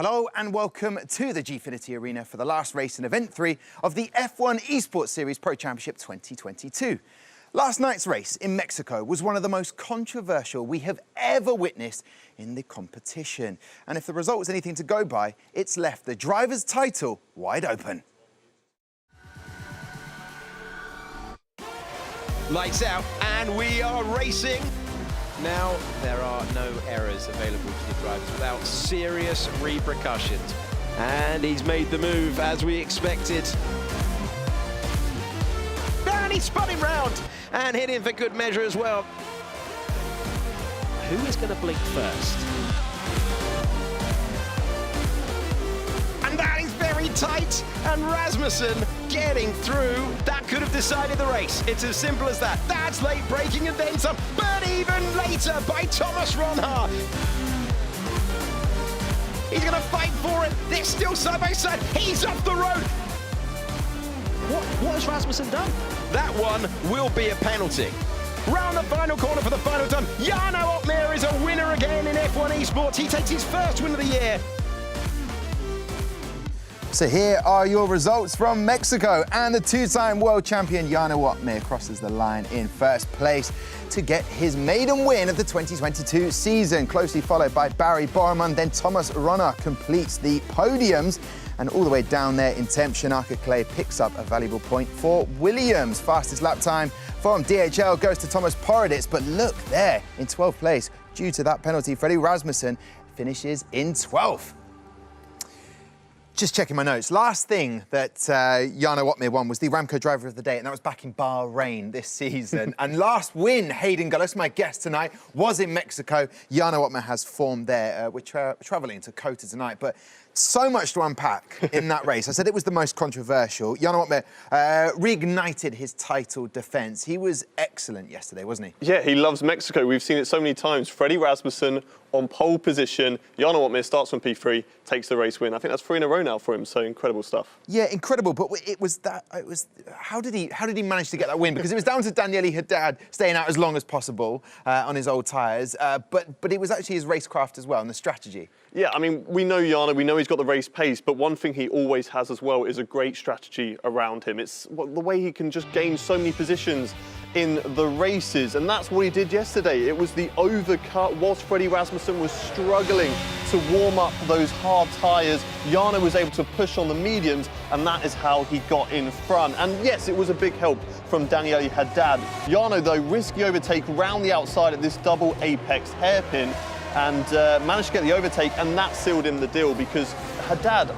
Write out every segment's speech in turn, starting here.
Hello and welcome to the Gfinity Arena for the last race in Event 3 of the F1 Esports Series Pro Championship 2022. Last night's race in Mexico was one of the most controversial we have ever witnessed in the competition. And if the result was anything to go by, it's left the driver's title wide open. Lights out, and we are racing. Now, there are no errors available to the drivers without serious repercussions. And he's made the move as we expected. And he spun him round and hit him for good measure as well. Who is going to blink first? And that is very tight, and Rasmussen getting through. That could have decided the race. It's as simple as that. That's late braking and then some, but even later by Thomas Ronhaar. He's going to fight for it. They're still side by side. He's off the road. What has Rasmussen done? That one will be a penalty. Round the final corner for the final time. Jarno Opmeer is a winner again in F1 Esports. He takes his first win of the year. So here are your results from Mexico, and the two-time world champion Jarno Opmeer crosses the line in first place to get his maiden win of the 2022 season, closely followed by Barry Borman. Then Thomas Ronhaar completes the podiums, and all the way down there in 10th, Shanaka Clay picks up a valuable point for Williams. Fastest lap time from DHL goes to Thomas Poroditz, but look there, in 12th place, due to that penalty, Freddie Rasmussen finishes in 12th. Just checking my notes. Last thing that Jarno Opmeer won was the Ramco Driver of the Day, and that was back in Bahrain this season. And last win, Hayden Gullis, my guest tonight, was in Mexico. Jarno Opmeer has formed there. We're travelling to COTA tonight, but so much to unpack in that race. I said it was the most controversial. Jarno Opmeer reignited his title defence. He was excellent yesterday, wasn't he? Yeah, he loves Mexico. We've seen it so many times. Freddie Rasmussen on pole position. Jarno Opmeer starts from P3, takes the race win. I think that's 3 in a row now for him, so incredible stuff. Yeah, incredible, but how did he manage to get that win? Because it was down to Daniele Haddad staying out as long as possible on his old tyres, but it was actually his racecraft as well and the strategy. Yeah, I mean, we know Jarno, we know he's got the race pace, but one thing he always has as well is a great strategy around him. It's the way he can just gain so many positions in the races, and that's what he did yesterday. It was the overcut whilst Freddie Rasmussen was struggling to warm up those hard tyres. Jarno was able to push on the mediums, and that is how he got in front. And yes, it was a big help from Daniele Haddad. Jarno, though, risky overtake round the outside at this double apex hairpin, and managed to get the overtake, and that sealed in the deal because Haddad,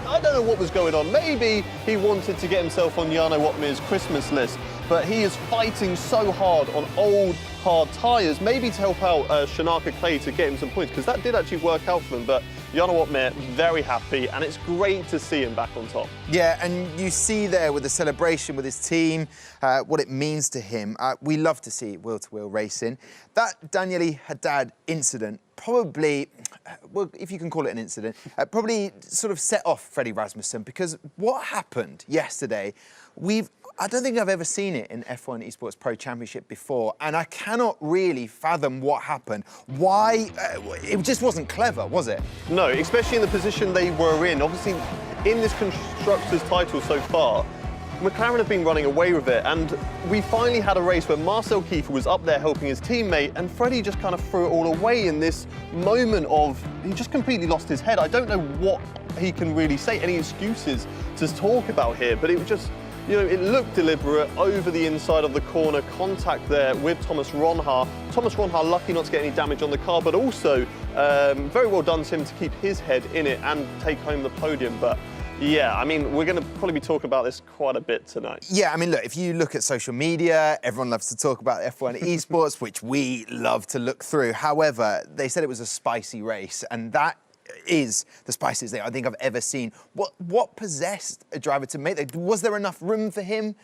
I don't know what was going on. Maybe he wanted to get himself on Jarno Opmeer's Christmas list, but he is fighting so hard on old, hard tyres, maybe to help out Shanaka Clay to get him some points, because that did actually work out for them. But Jarno Opmeer, very happy, and it's great to see him back on top. Yeah, and you see there with the celebration with his team, what it means to him. We love to see wheel-to-wheel racing. That Daniele Haddad incident probably, well, if you can call it an incident, probably sort of set off Freddie Rasmussen, because what happened yesterday, I don't think I've ever seen it in F1 Esports Pro Championship before, and I cannot really fathom what happened. Why? It just wasn't clever, was it? No, especially in the position they were in. Obviously, in this Constructors' title so far, McLaren have been running away with it, and we finally had a race where Marcel Kiefer was up there helping his teammate, and Freddie just kind of threw it all away in this moment of, he just completely lost his head. I don't know what he can really say, any excuses to talk about here, but it was just, you know, it looked deliberate over the inside of the corner, contact there with Thomas Ronhaar. Thomas Ronhaar lucky not to get any damage on the car, but also very well done to him to keep his head in it and take home the podium. But yeah, I mean, we're going to probably be talking about this quite a bit tonight. Yeah, I mean, look, if you look at social media, everyone loves to talk about F1 Esports, which we love to look through. However, they said it was a spicy race, and that is the spiciest thing I think I've ever seen. What possessed a driver to make that? Was there enough room for him?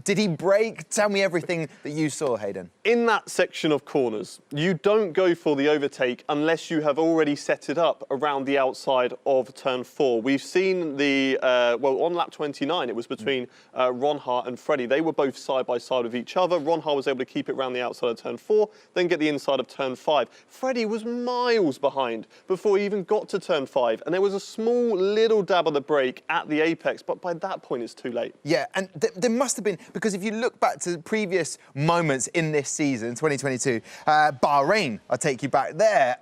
Did he brake? Tell me everything that you saw, Hayden. In that section of corners, you don't go for the overtake unless you have already set it up around the outside of turn 4. We've seen the, well, on lap 29, it was between Ronhaar and Freddie. They were both side by side with each other. Ronhaar was able to keep it around the outside of turn 4, then get the inside of turn 5. Freddie was miles behind before he even got got to turn 5, and there was a small little dab on the brake at the apex, but by that point it's too late. Yeah, and there must have been, because if you look back to previous moments in this season, 2022, Bahrain, I'll take you back there,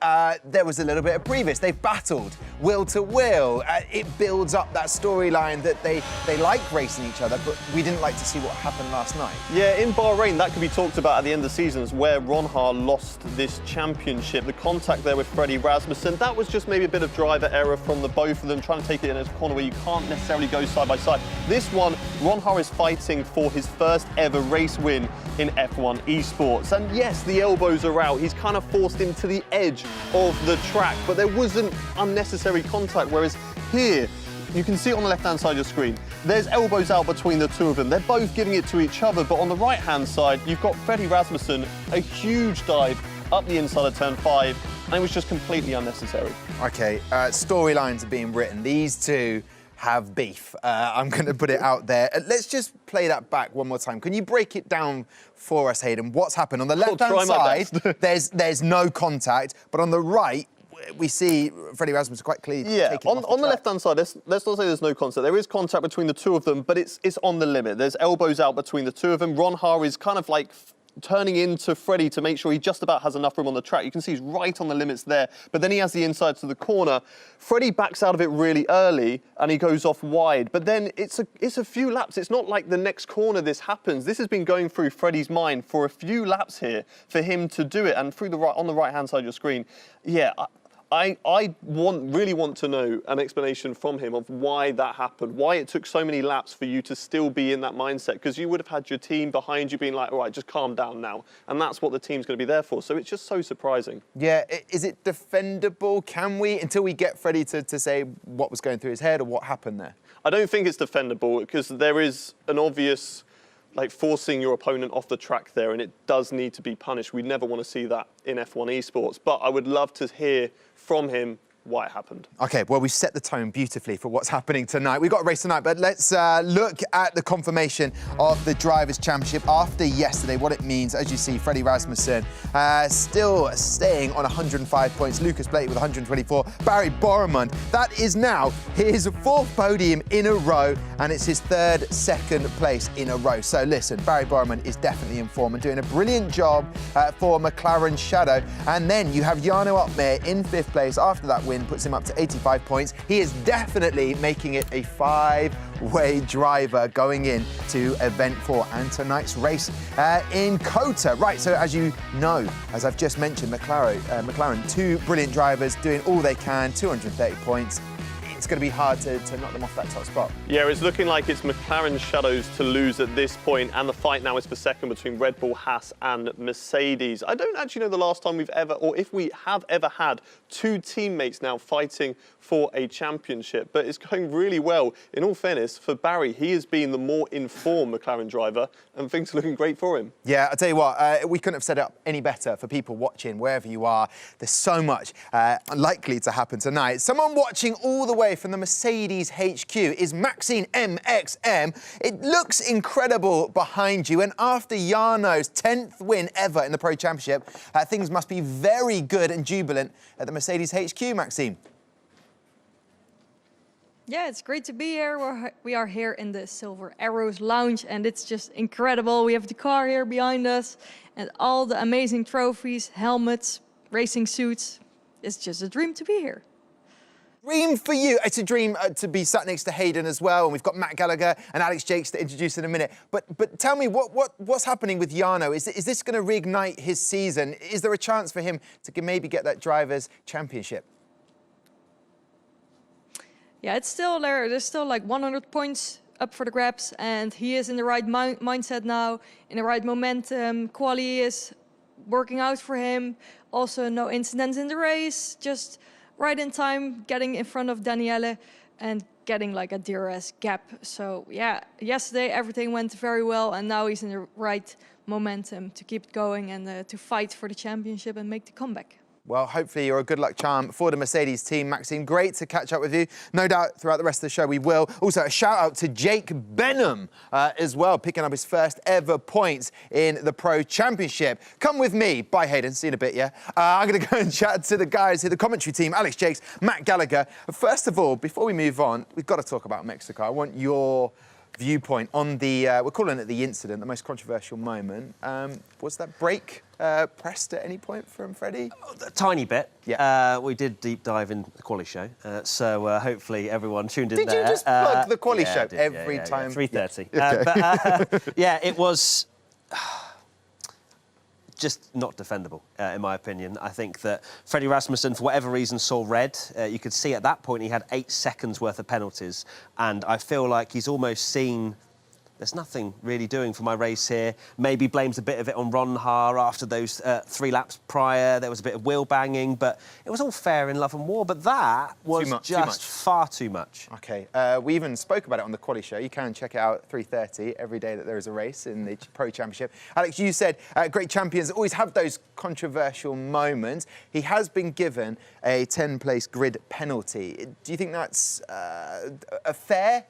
there was a little bit of previous. They've battled will to will. It builds up that storyline that they like racing each other, but we didn't like to see what happened last night. Yeah, in Bahrain, that could be talked about at the end of the seasons where Ron Haar lost this championship. The contact there with Freddie Rasmussen, that was just maybe a bit of driver error from the both of them, trying to take it in a corner where you can't necessarily go side by side. This one, Ron Haar is fighting for his first ever race win in F1 Esports. And yes, the elbows are out. He's kind of forced him to the edge of the track, but there wasn't unnecessary contact, whereas here, you can see it on the left-hand side of your screen. There's elbows out between the two of them. They're both giving it to each other, but on the right-hand side, you've got Freddie Rasmussen, a huge dive up the inside of turn 5, and it was just completely unnecessary. Okay, storylines are being written. These two have beef. I'm going to put it out there. Let's just play that back one more time. Can you break it down for us, Hayden? What's happened? On the left-hand side, there's no contact, but on the right, we see Freddie Rasmussen quite clearly. Yeah, on the left-hand side, let's not say there's no contact. There is contact between the two of them, but it's on the limit. There's elbows out between the two of them. Ron Haar is kind of like turning into Freddie to make sure he just about has enough room on the track. You can see he's right on the limits there, but then he has the inside to the corner. Freddie backs out of it really early and he goes off wide, but then it's a few laps. It's not like the next corner this happens. This has been going through Freddie's mind for a few laps here for him to do it, and through the on the right-hand side of your screen, yeah, I really want to know an explanation from him of why that happened, why it took so many laps for you to still be in that mindset, because you would have had your team behind you being like, all right, just calm down now. And that's what the team's going to be there for. So it's just so surprising. Yeah, is it defendable? Can we, until we get Freddie to say what was going through his head or what happened there? I don't think it's defendable because there is an obvious like forcing your opponent off the track there, and it does need to be punished. We never want to see that in F1 Esports, but I would love to hear from him why it happened. Okay, well, we've set the tone beautifully for what's happening tonight. We've got a race tonight, but let's look at the confirmation of the Drivers' Championship after yesterday, what it means. As you see, Freddie Rasmussen still staying on 105 points. Lucas Blake with 124. Barry Boremund, that is now his 4th podium in a row, and it's his 3rd second place in a row. So listen, Barry Boremund is definitely in form and doing a brilliant job for McLaren's shadow. And then you have Jarno Opmeer in 5th place after that win, puts him up to 85 points. He is definitely making it a 5-way driver going in to event 4 and tonight's race in COTA. Right, so as you know, as I've just mentioned, McLaren, 2 brilliant drivers doing all they can, 230 points. It's going to be hard to knock them off that top spot. Yeah, it's looking like it's McLaren's shadows to lose at this point, and the fight now is for second between Red Bull, Haas and Mercedes. I don't actually know the last time we've ever, or if we have ever had 2 teammates now fighting for a championship, but it's going really well. In all fairness, for Barry, he has been the more informed McLaren driver, and things are looking great for him. Yeah, I'll tell you what, we couldn't have set it up any better for people watching, wherever you are. There's so much likely to happen tonight. Someone watching all the way from the Mercedes HQ is Maxine MXM. It looks incredible behind you, and after Jarno's 10th win ever in the Pro Championship, things must be very good and jubilant at the Mercedes HQ, Maxine. Yeah, it's great to be here. We are here in the Silver Arrows Lounge, and it's just incredible. We have the car here behind us and all the amazing trophies, helmets, racing suits. It's just a dream to be here. Dream for you. It's a dream to be sat next to Hayden as well, and we've got Matt Gallagher and Alex Jakes to introduce in a minute. But tell me, what's happening with Jarno? Is this going to reignite his season? Is there a chance for him to maybe get that Drivers' Championship? Yeah, it's still there. There's still like 100 points up for the grabs, and he is in the right mindset now, in the right momentum. Quali is working out for him. Also, no incidents in the race, just right in time, getting in front of Daniele and getting like a DRS gap. So yeah, yesterday everything went very well, and now he's in the right momentum to keep it going and to fight for the championship and make the comeback. Well, hopefully you're a good luck charm for the Mercedes team, Maxime. Great to catch up with you. No doubt throughout the rest of the show we will. Also, a shout out to Jake Benham as well, picking up his first ever points in the Pro Championship. Come with me. Bye, Hayden. See you in a bit, yeah? I'm going to go and chat to the guys here, the commentary team, Alex Jakes, Matt Gallagher. First of all, before we move on, we've got to talk about Mexico. I want your viewpoint on the, we're calling it the incident, the most controversial moment. Was that brake pressed at any point from Freddie? A tiny bit. Yeah. We did deep dive in the quali show, so hopefully everyone tuned in Did there. you just plug the quali show I did, every time? 3:30. Yeah. But yeah, it was just not defendable, in my opinion. I think that Freddie Rasmussen, for whatever reason, saw red. You could see at that point he had 8 seconds worth of penalties, and I feel like he's almost seen there's nothing really doing for my race here. Maybe blames a bit of it on Ron Haar after those 3 laps prior. There was a bit of wheel banging, but it was all fair in love and war. But that was just far too much. OK. We even spoke about it on the quali show. You can check it out at 3:30 every day that there is a race in the Pro Championship. Alex, you said great champions always have those controversial moments. He has been given a 10-place grid penalty. Do you think that's a fair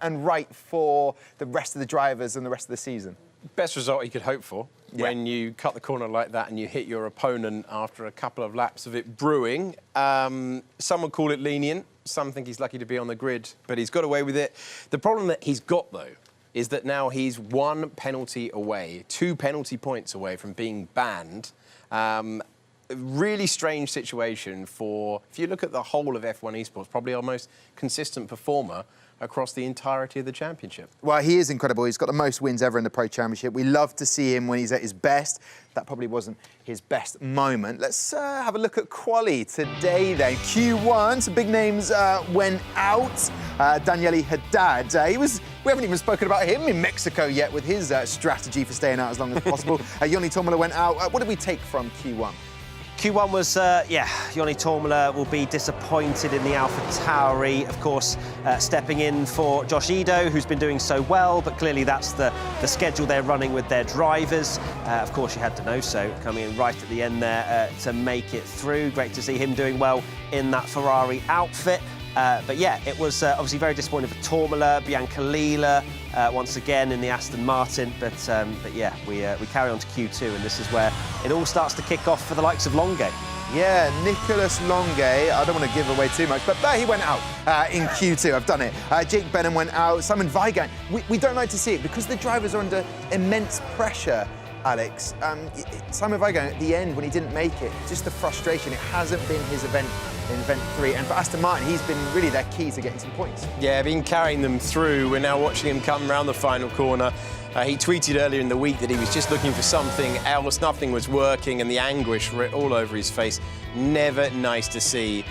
and right for the rest of the drivers and the rest of the season? Best result he could hope for when you cut the corner like that and you hit your opponent after a couple of laps of it brewing. Some would call it lenient. Some think he's lucky to be on the grid, but he's got away with it. The problem that he's got, though, is that now he's 1 penalty away, 2 penalty points away from being banned. Really strange situation for, if you look at the whole of F1 Esports, probably our most consistent performer across the entirety of the championship. Well, he is incredible. He's got the most wins ever in the Pro Championship. We love to see him when he's at his best. That probably wasn't his best moment. Let's have a look at quali today then. Q1, some big names went out. Daniele Haddad, we haven't even spoken about him in Mexico yet with his strategy for staying out as long as possible. Joni Tommala went out. What did we take from Q1? Q1 was, Joni Tommala will be disappointed in the AlphaTauri. Of course, stepping in for Josh Ido, who's been doing so well, but clearly that's the schedule they're running with their drivers. Of course, you had Donoso coming in right at the end there to make it through. Great to see him doing well in that Ferrari outfit. But yeah, it was obviously very disappointing for Tommala, Bianca Lila, once again in the Aston Martin. But yeah, we carry on to Q2, and this is where it all starts to kick off for the likes of Longuet. Yeah, Nicolas Longuet. I don't want to give away too much, but he went out in Q2. I've done it. Jake Benham went out. Simon Weigand. We don't like to see it because the drivers are under immense pressure, Alex. Simon Weigand at the end, when he didn't make it, just the frustration. It hasn't been his event in Event 3. And for Aston Martin, he's been really their key to getting some points. Yeah, been carrying them through. We're now watching him come around the final corner. He tweeted earlier in the week that he was just looking for something else. Nothing was working, and the anguish writ all over his face. Never nice to see.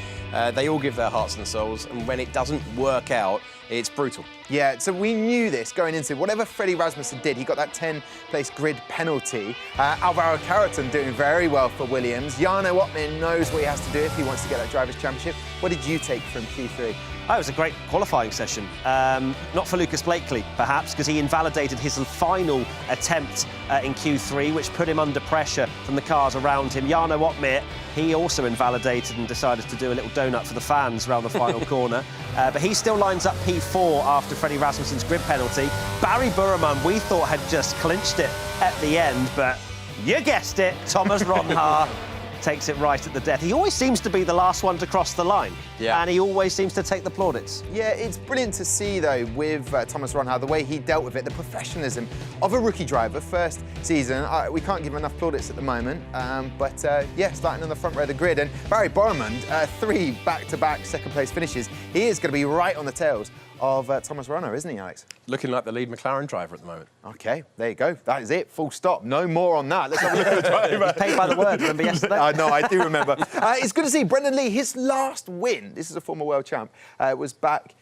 They all give their hearts and souls, and when it doesn't work out, it's brutal. Yeah, so we knew this going into whatever Freddie Rasmussen did. He got that 10-place grid penalty. Alvaro Carreton doing very well for Williams. Jarno Ottman knows what he has to do if he wants to get that Drivers' Championship. What did you take from Q3? Oh, it was a great qualifying session. Not for Lucas Blakely, perhaps, because he invalidated his final attempt in Q3, which put him under pressure from the cars around him. Jarno Ottman, he also invalidated and decided to do a little donut for the fans around the final corner. But he still lines up P4 after Freddie Rasmussen's grid penalty. Barry Burman, we thought, had just clinched it at the end, but you guessed it, Thomas Ron Haar takes it right at the death. He always seems to be the last one to cross the line. Yeah. And he always seems to take the plaudits. Yeah, it's brilliant to see, though, with Thomas Ron Haar, the way he dealt with it, the professionalism of a rookie driver, first season. We can't give him enough plaudits at the moment, but yeah, starting on the front row of the grid. And Barry Borman, 3 back-to-back second-place finishes. He is going to be right on the tails of Thomas Ron Haar, isn't he, Alex? Looking like the lead McLaren driver at the moment. OK, there you go. That is it, full stop. No more on that. Let's have a look at the driver. He's paid by the word, remember yesterday? I know, I do remember. It's good to see Brendan Lee, his last win, this is a former world champ, was back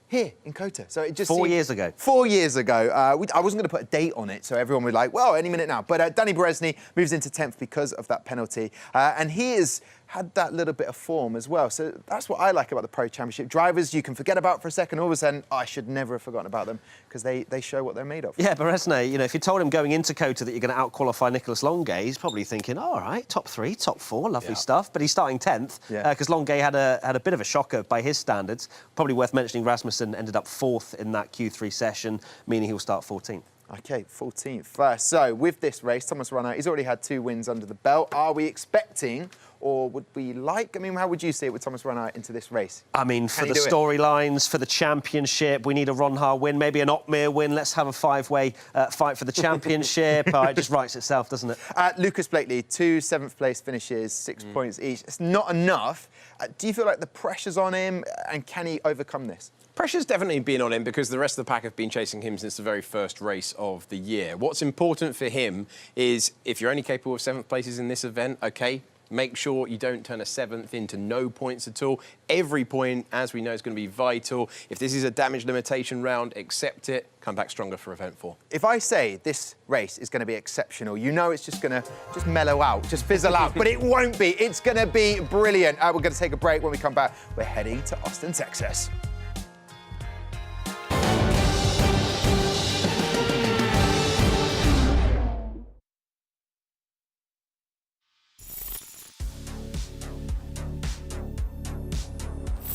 here in Kota. So it just 4 years ago. 4 years ago. I wasn't going to put a date on it, so everyone would be like, well, any minute now. But Danny Beresny moves into 10th because of that penalty. And he is had that little bit of form as well. So that's what I like about the Pro Championship. Drivers you can forget about for a second, all of a sudden, I should never have forgotten about them because they show what they're made of. Yeah, Beresne, you know, if you told him going into COTA that you're going to out-qualify Nicolas Longuet, he's probably thinking, all right, top 3, top 4, lovely stuff. But he's starting 10th because Longuet had a bit of a shocker by his standards. Probably worth mentioning Rasmussen ended up 4th in that Q3 session, meaning he'll start 14th. OK, 14th first. So with this race, Thomas Runnert, he's already had 2 wins under the belt. Are we expecting, or would we like, I mean, how would you see it with Thomas Runnert into this race? I mean, for the storylines, for the championship, we need a Ronhaar win, maybe an Otmir win. Let's have a 5-way fight for the championship. It just writes itself, doesn't it? Lucas Blakely, 2 7th-place finishes, 6 points each. It's not enough. Do you feel like the pressure's on him, and can he overcome this? Pressure's definitely been on him because the rest of the pack have been chasing him since the very first race of the year. What's important for him is if you're only capable of 7th places in this event, OK, make sure you don't turn a 7th into no points at all. Every point, as we know, is going to be vital. If this is a damage limitation round, accept it. Come back stronger for event 4. If I say this race is going to be exceptional, you know it's just going to mellow out, just fizzle out, but it won't be. It's going to be brilliant. We're going to take a break. When we come back, we're heading to Austin, Texas.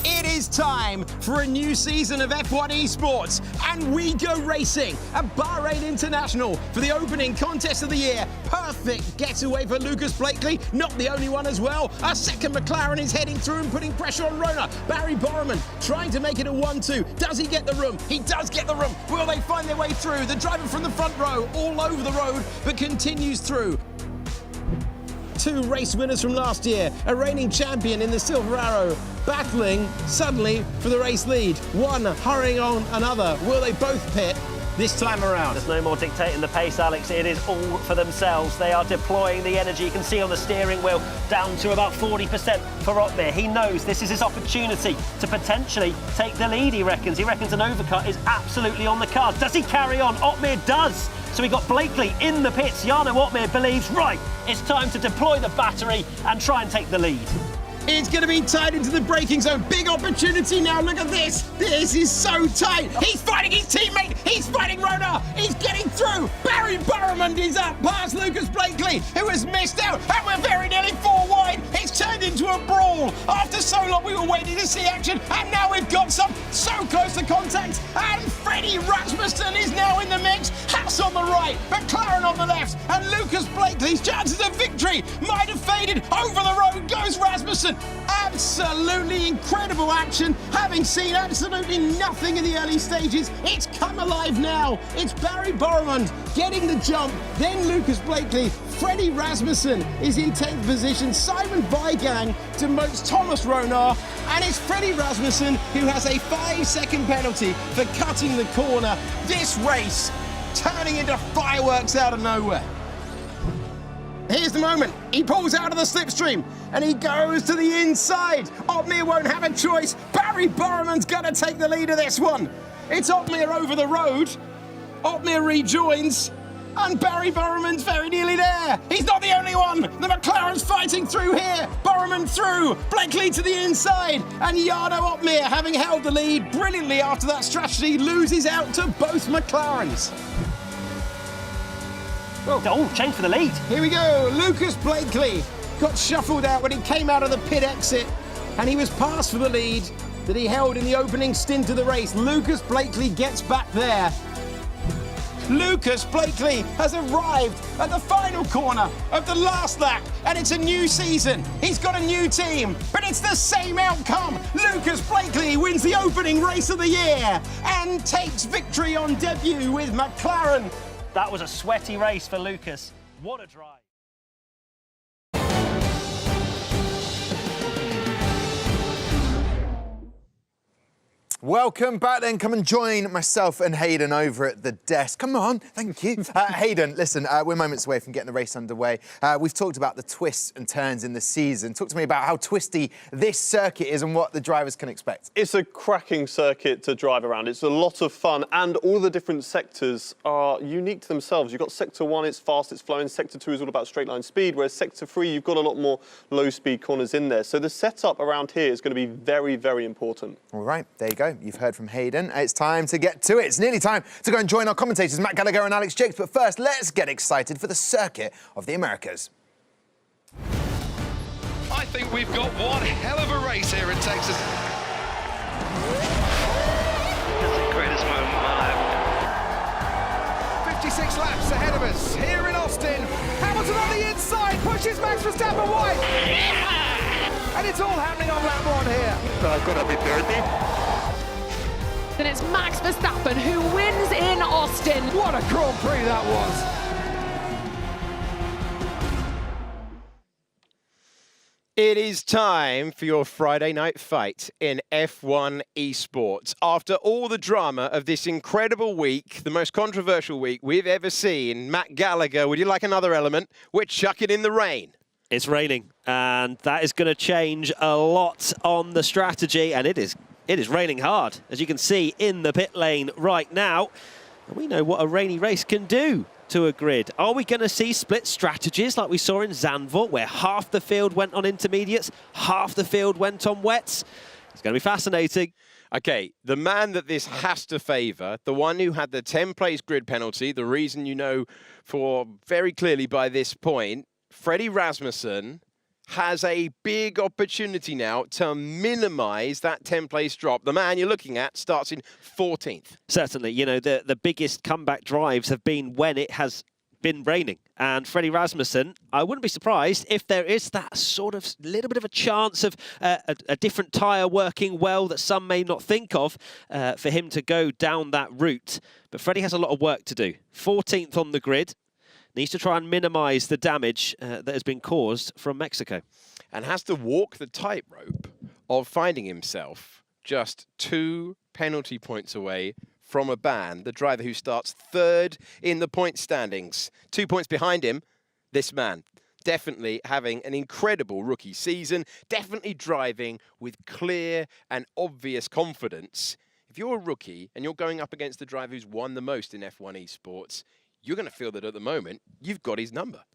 It is time for a new season of F1 Esports, and we go racing at Bahrain International for the opening contest of the year. Perfect getaway for Lucas Blakely, not the only one as well. Our second McLaren is heading through and putting pressure on Rona. Barry Borman trying to make it a 1-2. Does he get the room? He does get the room. Will they find their way through? The driver from the front row all over the road, but continues through. 2 race winners from last year, a reigning champion in the Silver Arrow, battling suddenly for the race lead. One hurrying on another. Will they both pit this time around? There's no more dictating the pace, Alex. It is all for themselves. They are deploying the energy. You can see on the steering wheel down to about 40% for Otmir. He knows this is his opportunity to potentially take the lead, he reckons. He reckons an overcut is absolutely on the cards. Does he carry on? Otmir does. So we got Blakely in the pits. Jarno Otmir believes, right, it's time to deploy the battery and try and take the lead. It's going to be tied into the braking zone. Big opportunity now. Look at this. This is so tight. He's fighting his teammate. He's fighting Rona. He's getting through. Barry Borman is up past Lucas Blakely, who has missed out. And we're very nearly 4 wide. It's turned into a brawl. After so long, we were waiting to see action. And now we've got some so close to contact. And Freddie Rasmussen is now in the mix. Haas on the right, McLaren on the left. And Lucas Blakely's chances of victory might have faded. Over the road goes Rasmussen. Absolutely incredible action. Having seen absolutely nothing in the early stages, it's come alive now. It's Barry Borman getting the jump, then Lucas Blakely. Freddie Rasmussen is in 10th position. Simon Weigang demotes Thomas Ronhaar, and it's Freddie Rasmussen who has a 5-second penalty for cutting the corner. This race turning into fireworks out of nowhere. Here's the moment. He pulls out of the slipstream and he goes to the inside. Otmir won't have a choice. Barry Borman's going to take the lead of this one. It's Otmir over the road. Otmir rejoins and Barry Borman's very nearly there. He's not the only one. The McLaren's fighting through here. Borman through. Blakely to the inside. And Jarno Otmir, having held the lead brilliantly after that strategy, loses out to both McLarens. Oh, change for the lead. Here we go. Lucas Blakely got shuffled out when he came out of the pit exit, and he was passed for the lead that he held in the opening stint of the race. Lucas Blakely gets back there. Lucas Blakely has arrived at the final corner of the last lap, and it's a new season. He's got a new team, but it's the same outcome. Lucas Blakely wins the opening race of the year and takes victory on debut with McLaren. That was a sweaty race for Lucas. What a drive. Welcome back then. Come and join myself and Hayden over at the desk. Come on, thank you. Hayden, listen, we're moments away from getting the race underway. We've talked about the twists and turns in the season. Talk to me about how twisty this circuit is and what the drivers can expect. It's a cracking circuit to drive around. It's a lot of fun, and all the different sectors are unique to themselves. You've got Sector 1, it's fast, it's flowing. Sector 2 is all about straight line speed, whereas Sector 3, you've got a lot more low-speed corners in there. So the setup around here is going to be very, very important. All right, there you go. You've heard from Hayden. It's time to get to it. It's nearly time to go and join our commentators, Matt Gallagher and Alex Jakes. But first, let's get excited for the Circuit of the Americas. I think we've got one hell of a race here in Texas. That's the greatest moment of my life. 56 laps ahead of us here in Austin. Hamilton on the inside, pushes Max Verstappen wide. Yeah! And it's all happening on lap 1 here. Gonna be dirty. And it's Max Verstappen who wins in Austin. What a Grand Prix that was. It is time for your Friday night fight in F1 Esports. After all the drama of this incredible week, the most controversial week we've ever seen, Matt Gallagher, would you like another element? We're chucking in the rain. It's raining, and that is going to change a lot on the strategy, and it is raining hard, as you can see in the pit lane right now. And we know what a rainy race can do to a grid. Are we going to see split strategies like we saw in Zandvoort, where half the field went on intermediates, half the field went on wets? It's going to be fascinating. Okay, the man that this has to favour, the one who had the 10-place grid penalty, the reason you know for very clearly by this point, Freddie Rasmussen has a big opportunity now to minimise that 10-place drop. The man you're looking at starts in 14th. Certainly, you know, the biggest comeback drives have been when it has been raining. And Freddie Rasmussen, I wouldn't be surprised if there is that sort of little bit of a chance of a different tyre working well that some may not think of for him to go down that route. But Freddie has a lot of work to do. 14th on the grid. Needs to try and minimise the damage that has been caused from Mexico. And has to walk the tightrope of finding himself just 2 penalty points away from a ban. The driver who starts 3rd in the point standings. 2 points behind him, this man. Definitely having an incredible rookie season. Definitely driving with clear and obvious confidence. If you're a rookie and you're going up against the driver who's won the most in F1 Esports, you're going to feel that at the moment, you've got his number.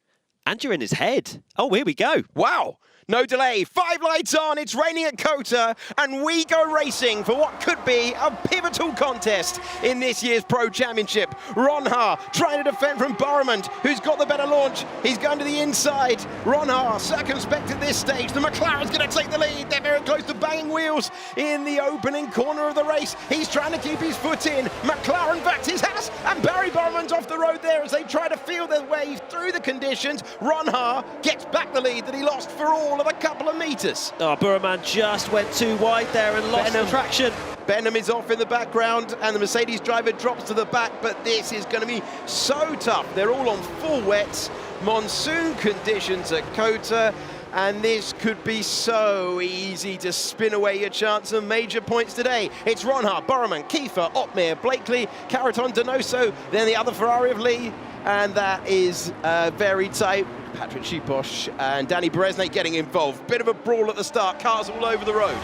And you're in his head. Oh, here we go. Wow. No delay. 5 lights on. It's raining at Kota. And we go racing for what could be a pivotal contest in this year's Pro Championship. Ronha trying to defend from Boromant, who's got the better launch. He's going to the inside. Ronha circumspect at this stage. The McLaren's going to take the lead. They're very close to banging wheels in the opening corner of the race. He's trying to keep his foot in. McLaren backs his ass. And Barry Boromant's off the road there as they try to feel their way through the conditions. Ronha gets back the lead that he lost for all of a couple of metres. Oh, Burman just went too wide there and lost the traction. Benham is off in the background and the Mercedes driver drops to the back, but this is going to be so tough. They're all on full wets, monsoon conditions at Kota, and this could be so easy to spin away your chance of major points today. It's Ronha, Boromant, Kiefer, Otmir, Blakely, Caraton, Donoso, then the other Ferrari of Lee, and that is very tight. Patrick Chiposh and Danny Beresnay getting involved. Bit of a brawl at the start, cars all over the road.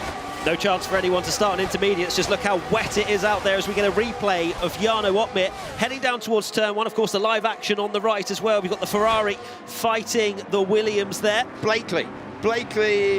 No chance for anyone to start in intermediates. Just look how wet it is out there as we get a replay of Jarno Otmir heading down towards turn 1. Of course, the live action on the right as well. We've got the Ferrari fighting the Williams there. Blakely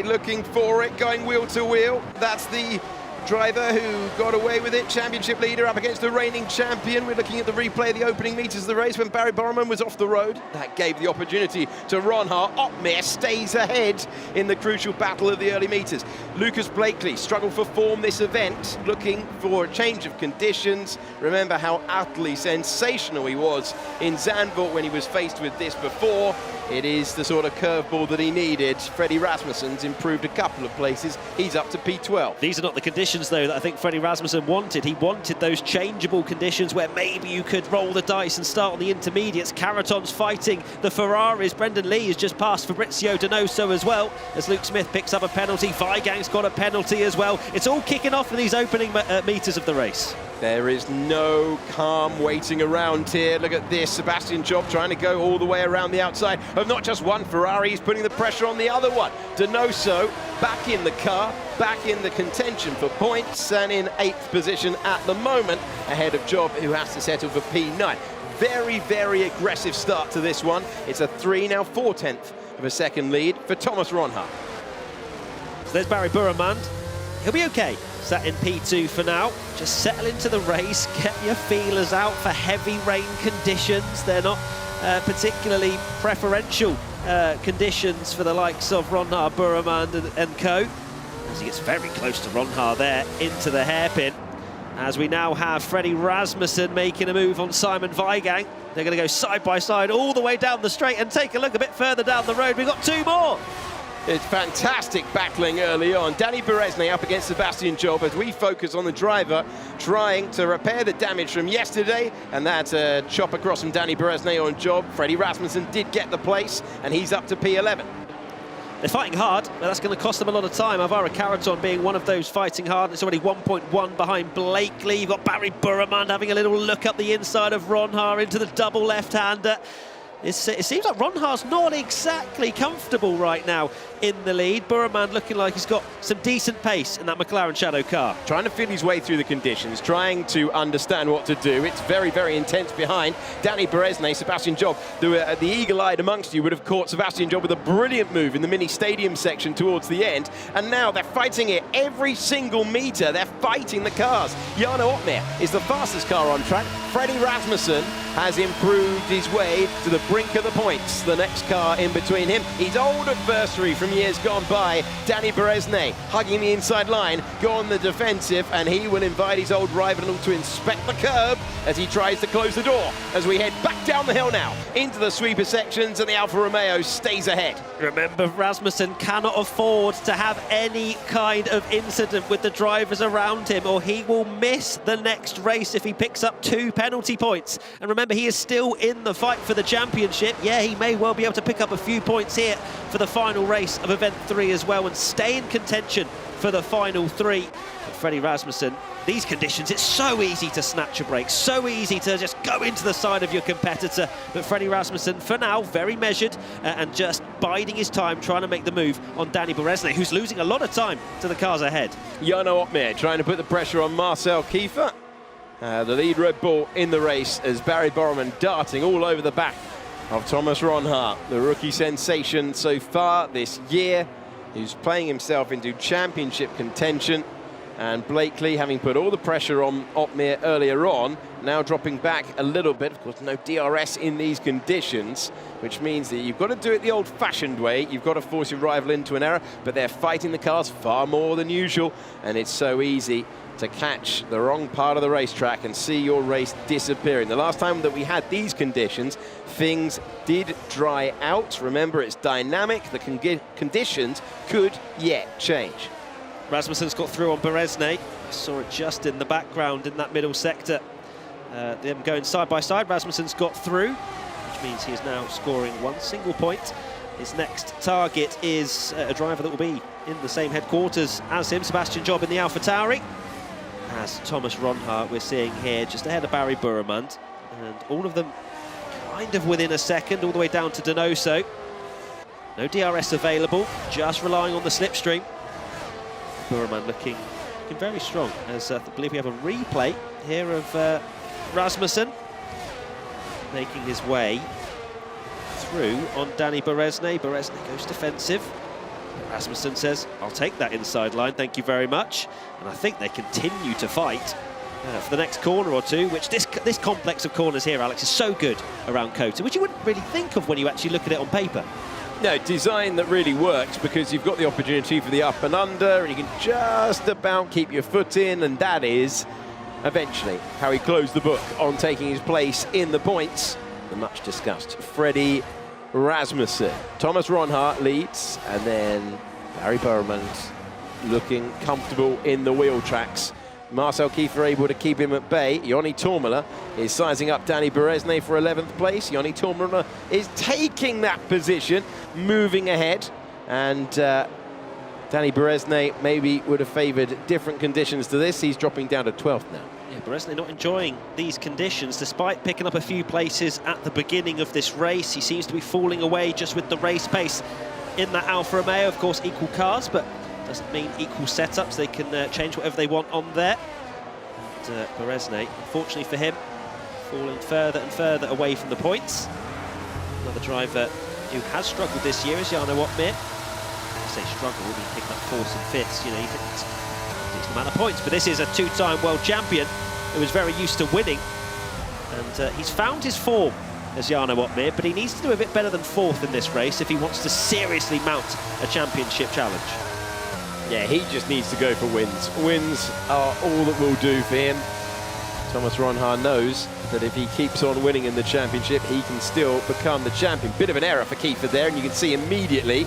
looking for it, going wheel to wheel. That's the driver who got away with it, championship leader up against the reigning champion. We're looking at the replay of the opening meters of the race when Barry Boromant was off the road. That gave the opportunity to Ronha. Otmir stays ahead in the crucial battle of the early meters. Lucas Blakely struggled for form this event, looking for a change of conditions. Remember how utterly sensational he was in Zandvoort when he was faced with this before. It is the sort of curveball that he needed. Freddie Rasmussen's improved a couple of places. He's up to P12. These are not the conditions, though, that I think Freddie Rasmussen wanted. He wanted those changeable conditions where maybe you could roll the dice and start on the intermediates. Caraton's fighting the Ferraris. Brendan Lee has just passed Fabrizio Donoso as well, as Luke Smith picks up a penalty. Weigand's got a penalty as well. It's all kicking off in these opening metres of the race. There is no calm waiting around here. Look at this, Sebastian Job trying to go all the way around the outside of not just one Ferrari, he's putting the pressure on the other one. Donoso back in the car, back in the contention for points, and in 8th position at the moment, ahead of Job, who has to settle for P9. Very, very aggressive start to this one. It's a 4/10 of a second lead for Thomas Ronhaar. So there's Barry Buremund. He'll be okay. Sat in P2 for now. Just settle into the race, get your feelers out for heavy rain conditions. They're not particularly preferential conditions for the likes of Ronhaar, Buremund and co. As he gets very close to Ronhaar there, into the hairpin. As we now have Freddie Rasmussen making a move on Simon Weigand. They're going to go side by side all the way down the straight, and take a look a bit further down the road. We've got 2 more. It's fantastic battling early on. Danny Beresnay up against Sebastian Job as we focus on the driver trying to repair the damage from yesterday, and that's a chop across from Danny Beresnay on Job. Freddie Rasmussen did get the place, and he's up to P11. They're fighting hard, but that's going to cost them a lot of time. Alvaro Caraton being one of those fighting hard. It's already 1.1 behind Blakely. You've got Barry Buremund having a little look up the inside of Ronhaar into the double left-hander. It seems like Ronhaar's not exactly comfortable right now in the lead. Buremund looking like he's got some decent pace in that McLaren Shadow car. Trying to feel his way through the conditions, trying to understand what to do. It's very, very intense behind. Danny Beresnay, Sebastian Job, the eagle-eyed amongst you would have caught Sebastian Job with a brilliant move in the mini-stadium section towards the end. And now they're fighting it every single metre. They're fighting the cars. Jarno Opmeer is the fastest car on track. Freddie Rasmussen has improved his way to the brink of the points. The next car in between him, his old adversary from years gone by, Danny Beresnay, hugging the inside line, go on the defensive, and he will invite his old rival to inspect the curb as he tries to close the door. As we head back down the hill now, into the sweeper sections, and the Alfa Romeo stays ahead. Remember, Rasmussen cannot afford to have any kind of incident with the drivers around him, or he will miss the next race if he picks up 2 penalty points. And remember, he is still in the fight for the championship. Yeah, he may well be able to pick up a few points here for the final race of Event 3 as well, and stay in contention for the final 3. But Freddie Rasmussen, these conditions, it's so easy to snatch a break, so easy to just go into the side of your competitor. But Freddie Rasmussen, for now, very measured and just biding his time, trying to make the move on Danny Beresnay, who's losing a lot of time to the cars ahead. Jarno Opmeer trying to put the pressure on Marcel Kiefer. The lead Red Bull in the race as Barry Buremund darting all over the back of Thomas Ronhaar, the rookie sensation so far this year, who's playing himself into championship contention. And Blakely, having put all the pressure on Opmeer earlier on, now dropping back a little bit. Of course, no DRS in these conditions, which means that you've got to do it the old-fashioned way. You've got to force your rival into an error, but they're fighting the cars far more than usual, and it's so easy to catch the wrong part of the racetrack and see your race disappearing. The last time that we had these conditions, things did dry out. Remember, it's dynamic. The conditions could yet change. Rasmussen's got through on Beresnay. I saw it just in the background in that middle sector. Them going side by side. Rasmussen's got through, which means he is now scoring 1 single point. His next target is a driver that will be in the same headquarters as him, Sebastian Job in the AlphaTauri. As Thomas Ronhaar, we're seeing here, just ahead of Barry Buremund. And all of them kind of within a second, all the way down to Donoso. No DRS available, just relying on the slipstream. Buremund looking very strong, as I believe we have a replay here of Rasmussen making his way through on Danny Beresnay. Beresnay goes defensive. Rasmussen says, I'll take that inside line, thank you very much. And I think they continue to fight for the next corner or two, which this complex of corners here, Alex, is so good around Cota, which you wouldn't really think of when you actually look at it on paper. No, design that really works, because you've got the opportunity for the up and under, and you can just about keep your foot in, and that is eventually how he closed the book on taking his place in the points. The much discussed Freddie Rasmussen. Thomas Ronhart leads, and then Barry Burmond looking comfortable in the wheel tracks. Marcel Kiefer able to keep him at bay. Joni Tormela is sizing up Danny Berezne for 11th place. Joni Tormela is taking that position, moving ahead. And Danny Berezne maybe would have favoured different conditions to this. He's dropping down to 12th now. Yeah, Berezne not enjoying these conditions, despite picking up a few places at the beginning of this race. He seems to be falling away just with the race pace in that Alfa Romeo. Of course, equal cars, but doesn't mean equal setups. They can change whatever they want on there. And Berezne, unfortunately for him, falling further and further away from the points. Another driver who has struggled this year is Jarno Opmeer. I say struggled, he's picking up 4th and 5th. You know, you think it's a decent amount of points, but this is a 2-time world champion who is very used to winning. And he's found his form as Jarno Opmeer, but he needs to do a bit better than 4th in this race if he wants to seriously mount a championship challenge. Yeah, he just needs to go for wins. Wins are all that will do for him. Thomas Ronhart knows that if he keeps on winning in the championship, he can still become the champion. Bit of an error for Kiefer there, and you can see immediately,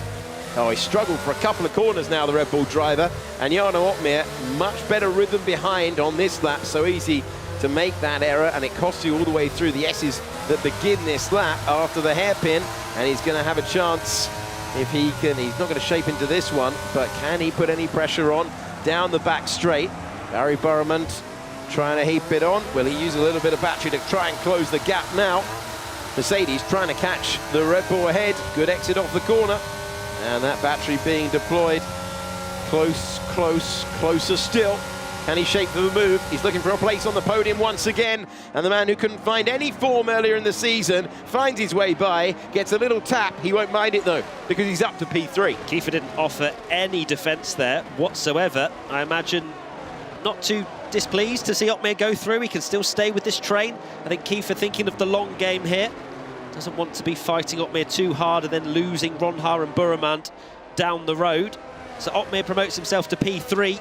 oh, he struggled for a couple of corners now, the Red Bull driver. And Jarno Opmeer, much better rhythm behind on this lap. So easy to make that error, and it costs you all the way through the S's that begin this lap after the hairpin. And he's going to have a chance if he can. He's not going to shape into this one, but can he put any pressure on down the back straight? Barry Burmond trying to heap it on. Will he use a little bit of battery to try and close the gap now? Mercedes trying to catch the Red Bull ahead. Good exit off the corner. And that battery being deployed. Closer still. Can he shape for the move? He's looking for a place on the podium once again. And the man who couldn't find any form earlier in the season finds his way by, gets a little tap. He won't mind it though, because he's up to P3. Kiefer didn't offer any defence there whatsoever. I imagine not too displeased to see Opmeer go through. He can still stay with this train. I think Kiefer thinking of the long game here. Doesn't want to be fighting Opmeer too hard and then losing Ronhart and Burmond down the road. So Opmeer promotes himself to P3.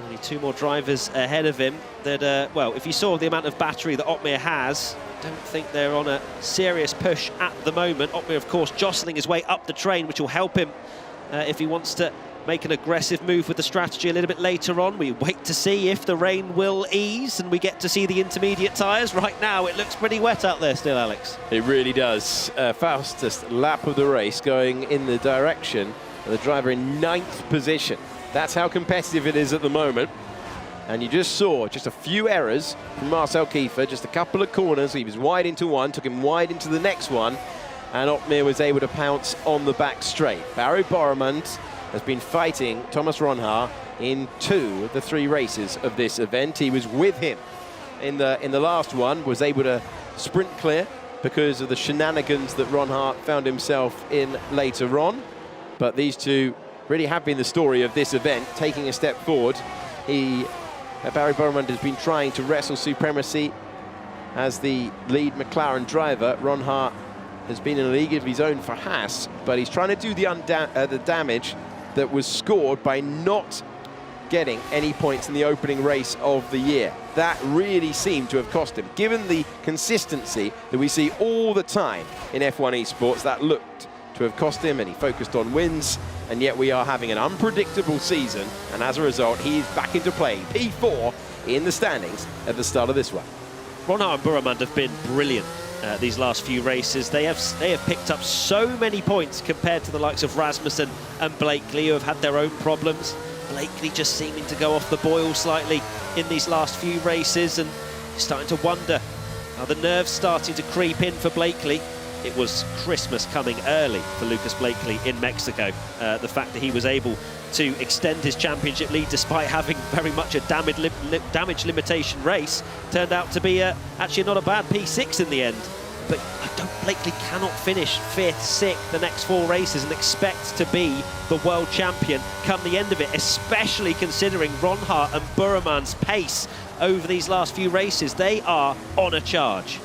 Only 2 more drivers ahead of him. That, well, if you saw the amount of battery that Opmeer has, I don't think they're on a serious push at the moment. Opmeer, of course, jostling his way up the train, which will help him if he wants to make an aggressive move with the strategy a little bit later on. We wait to see if the rain will ease and we get to see the intermediate tyres. Right now, it looks pretty wet out there still, Alex. It really does. Fastest lap of the race going in the direction of the driver in 9th position. That's how competitive it is at the moment. And you just saw just a few errors from Marcel Kiefer, just a couple of corners. He was wide into one, took him wide into the next one, and Opmeer was able to pounce on the back straight. Barry Burmond has been fighting Thomas Ronhart in 2 of the 3 races of this event. He was with him in the last one, was able to sprint clear because of the shenanigans that Ronhart found himself in later on. But these two really have been the story of this event, taking a step forward. Barry Burmond has been trying to wrestle supremacy as the lead McLaren driver. Ronhart has been in a league of his own for Haas, but he's trying to do the damage that was scored by not getting any points in the opening race of the year. That really seemed to have cost him. Given the consistency that we see all the time in F1 Esports, that looked to have cost him, and he focused on wins, and yet we are having an unpredictable season, and as a result, he's back into play. P4 in the standings at the start of this one. Ronhart and Burmond have been brilliant these last few races. They have picked up so many points compared to the likes of Rasmussen and Blakely, who have had their own problems. Blakely just seeming to go off the boil slightly in these last few races, and starting to wonder how the nerves starting to creep in for Blakely. It was Christmas coming early for Lucas Blakely in Mexico. The fact that he was able to extend his championship lead despite having very much a damage limitation race turned out to be actually not a bad P6 in the end. But Blakely cannot finish 5th, 6th the next 4 races and expect to be the world champion come the end of it, especially considering Ronhart and Burmond's pace over these last few races. They are on a charge.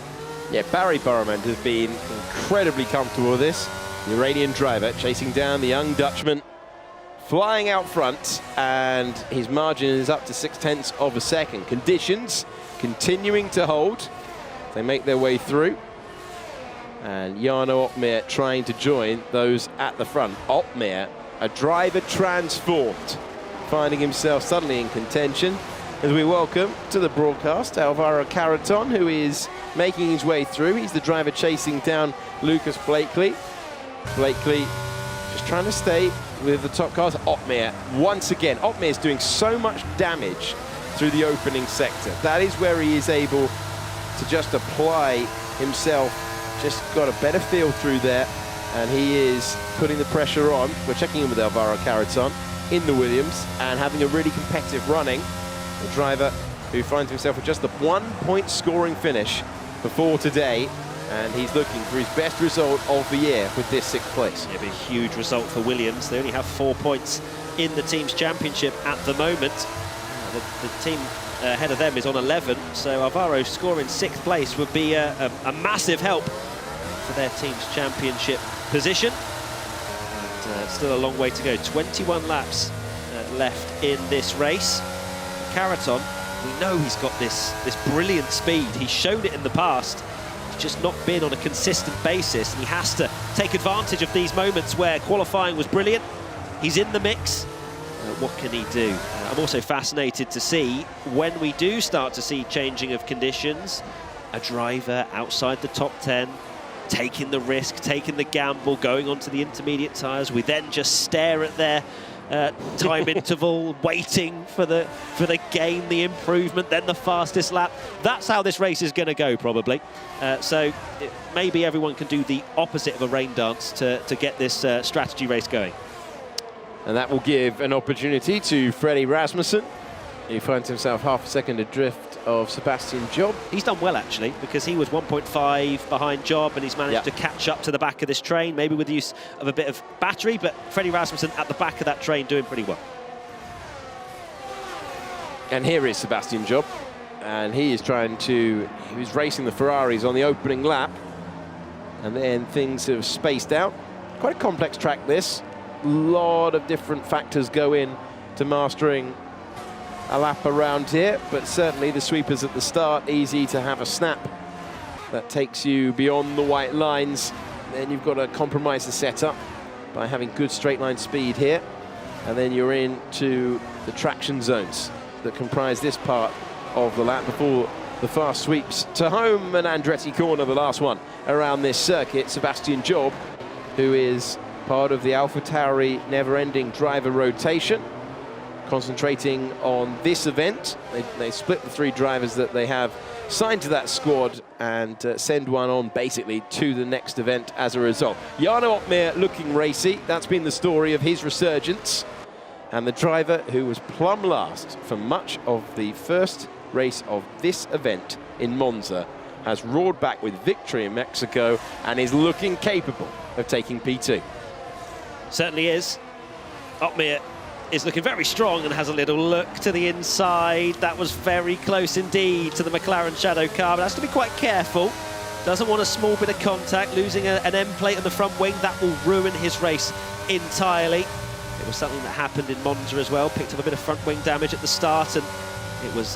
Yeah, Barry Burmond has been incredibly comfortable with this. The Iranian driver chasing down the young Dutchman, flying out front, and his margin is up to 0.6 of a second. Conditions continuing to hold. They make their way through. And Jarno Opmeer trying to join those at the front. Opmeer, a driver transformed, finding himself suddenly in contention. As we welcome to the broadcast Alvaro Carreton, who is making his way through. He's the driver chasing down Lucas Blakely. Blakely just trying to stay with the top cars. Opmeer, once again, Opmeer is doing so much damage through the opening sector. That is where he is able to just apply himself, just got a better feel through there, and he is putting the pressure on. We're checking in with Alvaro Carreton in the Williams and having a really competitive running. The driver who finds himself with just the 1-point scoring finish before today, and he's looking for his best result of the year with this 6th place. It'll be a huge result for Williams. They only have 4 points in the team's championship at the moment. The team ahead of them is on 11, so Alvaro scoring 6th place would be a massive help for their team's championship position. And still a long way to go. 21 laps left in this race. Carreton, we know he's got this brilliant speed. He's shown it in the past. He's just not been on a consistent basis, and he has to take advantage of these moments where qualifying was brilliant. He's in the mix. What can he do? I'm also fascinated to see, when we do start to see changing of conditions, a driver outside the top 10, taking the risk, taking the gamble, going onto the intermediate tyres. We then just stare at their time interval, waiting for the gain, the improvement, then the fastest lap. That's how this race is going to go, probably. So maybe everyone can do the opposite of a rain dance to get this strategy race going. And that will give an opportunity to Freddie Rasmussen. He finds himself half a second adrift of Sebastian Job. He's done well, actually, because he was 1.5 behind Job, and he's managed to catch up to the back of this train, maybe with the use of a bit of battery, but Freddie Rasmussen at the back of that train doing pretty well. And here is Sebastian Job, and he was racing the Ferraris on the opening lap, and then things have spaced out. Quite a complex track, this. A lot of different factors go in to mastering a lap around here, but certainly the sweepers at the start, easy to have a snap that takes you beyond the white lines. Then you've got to compromise the setup by having good straight line speed here, and then you're into the traction zones that comprise this part of the lap before the fast sweeps to home. And Andretti corner, the last one around this circuit. Sebastian Job, who is part of the AlphaTauri never-ending driver rotation, concentrating on this event. They split the 3 drivers that they have signed to that squad and send one on basically to the next event as a result. Jarno Opmeer looking racy. That's been the story of his resurgence. And the driver who was plumb last for much of the first race of this event in Monza has roared back with victory in Mexico and is looking capable of taking P2. Certainly is. Opmeer is looking very strong and has a little look to the inside. That was very close indeed to the McLaren Shadow car, but has to be quite careful. Doesn't want a small bit of contact. Losing an end plate on the front wing, that will ruin his race entirely. It was something that happened in Monza as well. Picked up a bit of front wing damage at the start, and it was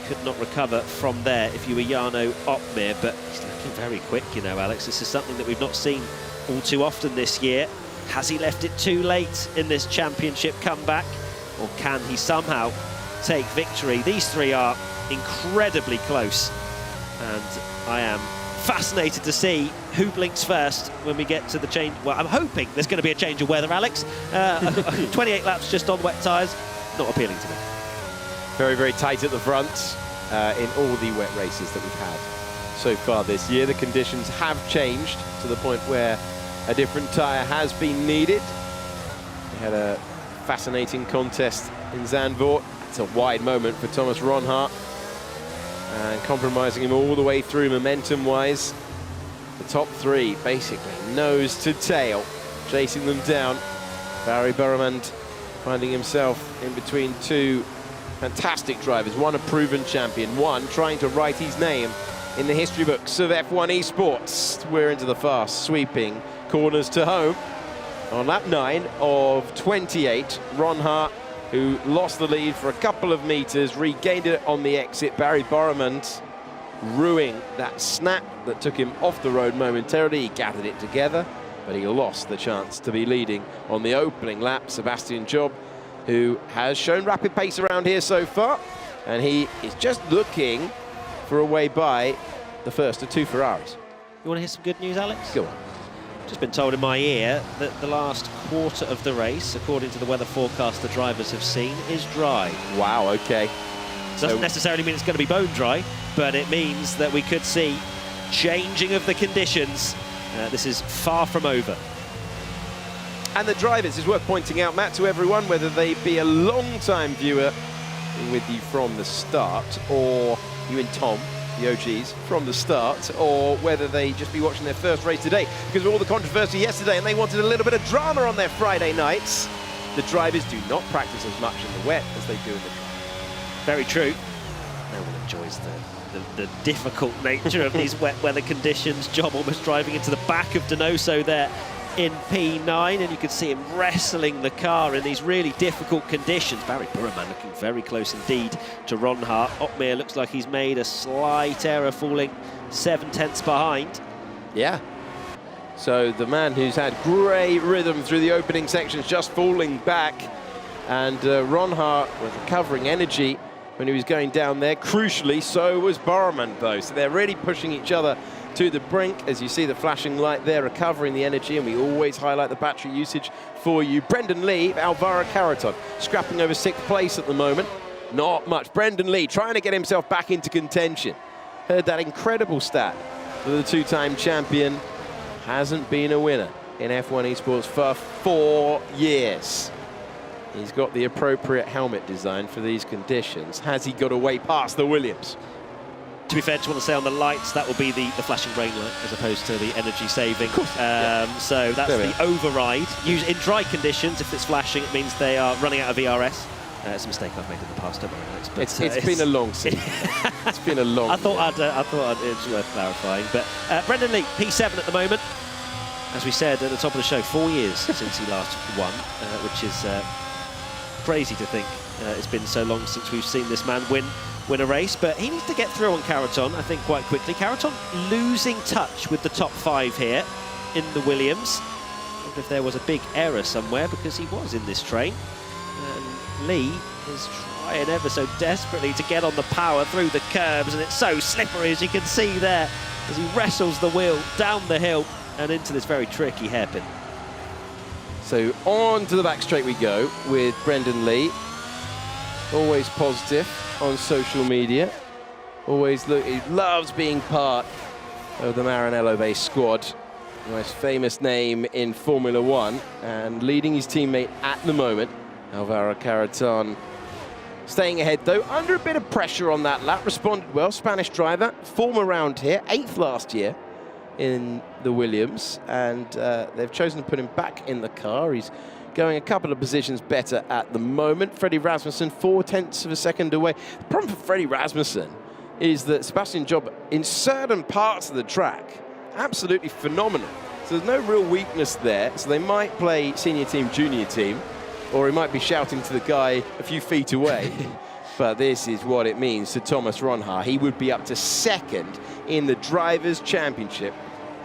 could not recover from there if you were Jarno Opmeer, but he's looking very quick, you know, Alex. This is something that we've not seen all too often this year. Has he left it too late in this championship comeback, or can he somehow take victory? These 3 are incredibly close, and I am fascinated to see who blinks first when we get to the change. Well, I'm hoping there's going to be a change of weather, Alex. 28 laps just on wet tyres, not appealing to me. Very, very tight at the front in all the wet races that we've had so far this year. The conditions have changed to the point where a different tyre has been needed. We had a fascinating contest in Zandvoort. It's a wide moment for Thomas Ronhart, and compromising him all the way through momentum-wise. The top 3 basically nose to tail, chasing them down. Barry Burremand finding himself in between 2 fantastic drivers, one a proven champion, one trying to write his name in the history books of F1 Esports. We're into the fast sweeping corners to home on lap 9 of 28. Ronhart, who lost the lead for a couple of meters, regained it on the exit. Barry Burremand ruining that snap that took him off the road momentarily. He gathered it together, but he lost the chance to be leading on the opening lap. Sebastian Job, who has shown rapid pace around here so far, and he is just looking for a way by the first of two Ferraris. You want to hear some good news, Alex? Go on. Just been told in my ear that the last quarter of the race, according to the weather forecast the drivers have seen, is dry. Wow, okay. Doesn't necessarily mean it's going to be bone dry, but it means that we could see changing of the conditions. This is far from over. And the drivers, is worth pointing out, Matt, to everyone, whether they be a long-time viewer with you from the start, or you and Tom, the OGs, from the start, or whether they just be watching their first race today, because of all the controversy yesterday and they wanted a little bit of drama on their Friday nights. The drivers do not practice as much in the wet as they do in the dry. Very true. No one enjoys the difficult nature of these wet weather conditions. Job almost driving into the back of Donoso there in P9, and you can see him wrestling the car in these really difficult conditions. Barry Burman looking very close indeed to Ronhart. Otmir looks like he's made a slight error, falling 7/10 behind. Yeah. So the man who's had great rhythm through the opening sections just falling back, and Ronhart was recovering energy when he was going down there. Crucially, so was Burman though. So they're really pushing each other to the brink. As you see the flashing light there, recovering the energy, and we always highlight the battery usage for you. Brendan Lee, Alvaro Caraton, scrapping over 6th place at the moment. Not much. Brendan Lee trying to get himself back into contention. Heard that incredible stat that the two-time champion hasn't been a winner in F1 Esports for 4 years. He's got the appropriate helmet design for these conditions. Has he got away past the Williams? To be fair, I just want to say on the lights, that will be the flashing rain light as opposed to the energy saving. So that's the override. In dry conditions, if it's flashing, it means they are running out of ERS. It's a mistake I've made in the past, don't worry, Alex. But, it's been a long season. It's been a long I thought it's worth clarifying. But Brendan Lee, P7 at the moment. As we said at the top of the show, 4 years since he last won, which is crazy to think it's been so long since we've seen this man win a race. But he needs to get through on Caraton, I think, quite quickly. Caraton losing touch with the top 5 here in the Williams. I wonder if there was a big error somewhere, because he was in this train. And Lee is trying ever so desperately to get on the power through the curbs, and it's so slippery, as you can see there, as he wrestles the wheel down the hill and into this very tricky hairpin. So on to the back straight we go with Brendan Lee. Always positive on social media. Always he loves being part of the Maranello-based squad. The most famous name in Formula One, and leading his teammate at the moment, Alvaro Caraton. Staying ahead though, under a bit of pressure on that lap. Responded well, Spanish driver, former round here, 8th last year in the Williams, and they've chosen to put him back in the car. He's going a couple of positions better at the moment. Freddie Rasmussen, 0.4 of a second away. The problem for Freddie Rasmussen is that Sebastian Job, in certain parts of the track, absolutely phenomenal. So there's no real weakness there. So they might play senior team, junior team, or he might be shouting to the guy a few feet away. But this is what it means to Thomas Ronhart. He would be up to 2nd in the Drivers' Championship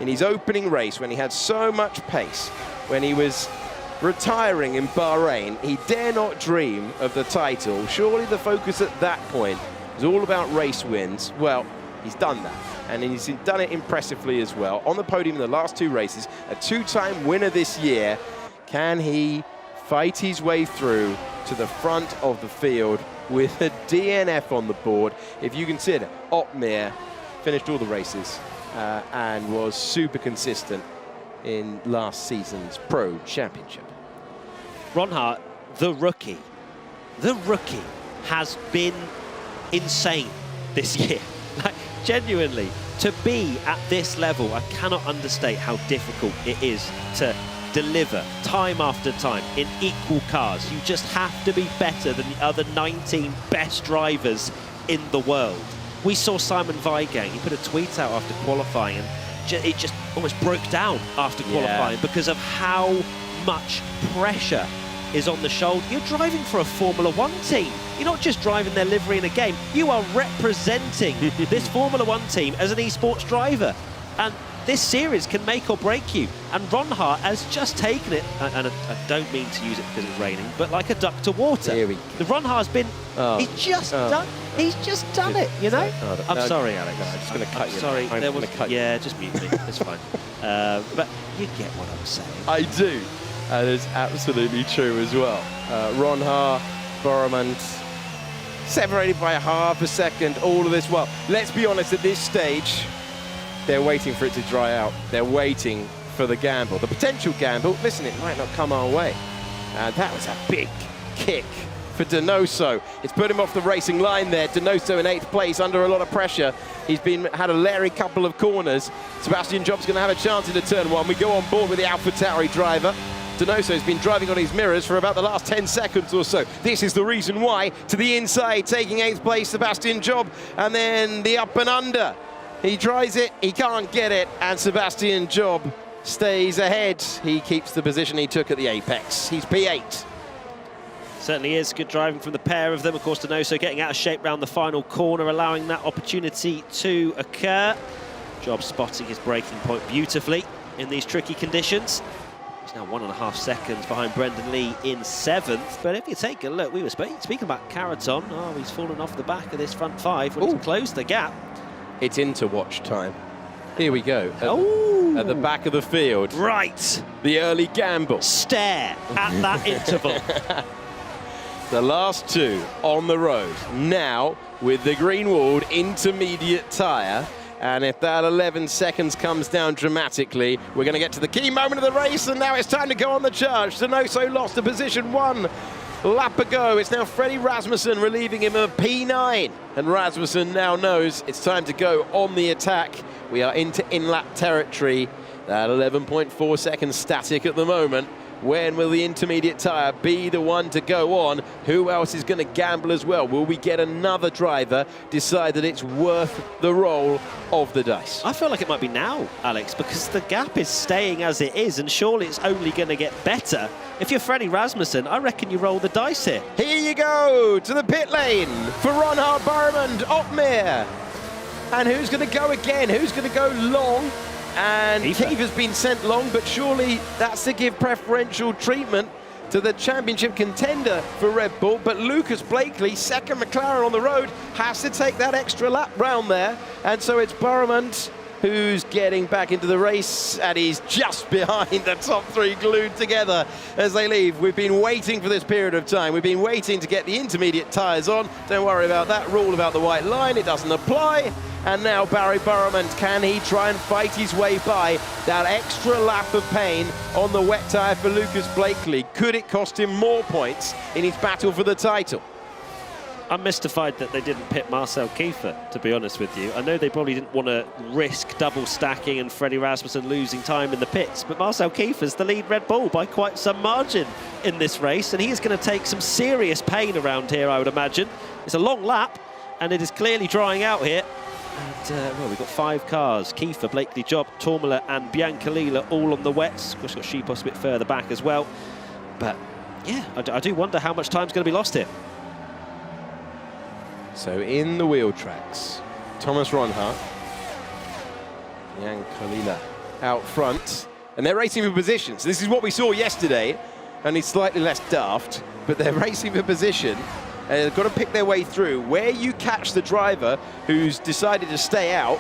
in his opening race, when he had so much pace, when he was retiring in Bahrain. He dare not dream of the title. Surely the focus at that point was all about race wins. Well, he's done that, and he's done it impressively as well. On the podium in the last 2 races, a 2-time winner this year. Can he fight his way through to the front of the field with a DNF on the board? If you consider Otmir finished all the races and was super consistent in last season's Pro Championship. Ronhart, the rookie has been insane this year. Like, genuinely, to be at this level, I cannot understate how difficult it is to deliver time after time in equal cars. You just have to be better than the other 19 best drivers in the world. We saw Simon Weigang, he put a tweet out after qualifying, and it just almost broke down after qualifying because of how much pressure is on the shoulder. You're driving for a Formula One team. You're not just driving their livery in a game. You are representing this Formula One team as an esports driver. And this series can make or break you. And Ronhart has just taken it, and I don't mean to use it because it's raining, but like a duck to water. Here we go. The Ronhart's been, he's just done it, you know? I'm sorry, Alex. No, I'm just going to cut you. Sorry, I'm there going was, to cut you. yeah, just mute me, it's fine. But you get what I'm saying. I do. And it's absolutely true as well. Ronhart, Boromant, separated by half a second, all of this. Well, let's be honest, at this stage, they're waiting for it to dry out. They're waiting for the gamble. The potential gamble, listen, it might not come our way. And that was a big kick for Donoso. It's put him off the racing line there. Donoso in 8th place, under a lot of pressure. He's had a leery couple of corners. Sebastian Job's going to have a chance into turn 1. We go on board with the AlphaTauri driver. Donoso's been driving on his mirrors for about the last 10 seconds or so. This is the reason why. To the inside, taking 8th place, Sebastian Job. And then the up and under. He tries it, he can't get it, and Sebastian Job stays ahead. He keeps the position he took at the apex. He's P8. Certainly is good driving from the pair of them. Of course, Donoso getting out of shape round the final corner, allowing that opportunity to occur. Job spotting his braking point beautifully in these tricky conditions. He's now 1.5 seconds behind Brendan Lee in 7th. But if you take a look, we were speaking about Caraton. Oh, he's fallen off the back of this front 5. Well, he's closed the gap. It's into watch time. Here we go. At the back of the field. Right. The early gamble. Stare at that interval. The last 2 on the road. Now, with the Greenwald intermediate tyre. And if that 11 seconds comes down dramatically, we're going to get to the key moment of the race. And now it's time to go on the charge. Donoso lost to position 1. Lap ago, it's now Freddie Rasmussen relieving him of P9. And Rasmussen now knows it's time to go on the attack. We are into in-lap territory. That 11.4 seconds static at the moment. When will the intermediate tyre be the one to go on? Who else is going to gamble as well? Will we get another driver decide that it's worth the roll of the dice? I feel like it might be now, Alex, because the gap is staying as it is, and surely it's only going to get better. If you're Freddie Rasmussen, I reckon you roll the dice here. Here you go, to the pit lane for Ronhart, Barrowman, Opmeer. And who's going to go again? Who's going to go long? And Kiefer's been sent long, but surely that's to give preferential treatment to the championship contender for Red Bull. But Lucas Blakely, second McLaren on the road, has to take that extra lap round there. And so it's Barrowman who's getting back into the race, and he's just behind the top 3 glued together as they leave. We've been waiting for this period of time. We've been waiting to get the intermediate tyres on. Don't worry about that rule about the white line. It doesn't apply. And now Barry Burrowman, can he try and fight his way by that extra lap of pain on the wet tyre for Lucas Blakely? Could it cost him more points in his battle for the title? I'm mystified that they didn't pit Marcel Kiefer, to be honest with you. I know they probably didn't want to risk double stacking and Freddie Rasmussen losing time in the pits, but Marcel Kiefer's the lead Red Bull by quite some margin in this race, and he is going to take some serious pain around here, I would imagine. It's a long lap, and it is clearly drying out here. And, well, we've got 5 cars. Kiefer, Blakely, Job, Tormala and Biancalila all on the wets. Of course, we've got Sheepos a bit further back as well. But, yeah, I do wonder how much time's going to be lost here. So in the wheel tracks, Thomas Ronhart, Biancalila out front, and they're racing for positions. This is what we saw yesterday, only slightly less daft, but they're racing for position. And they've got to pick their way through. Where you catch the driver who's decided to stay out,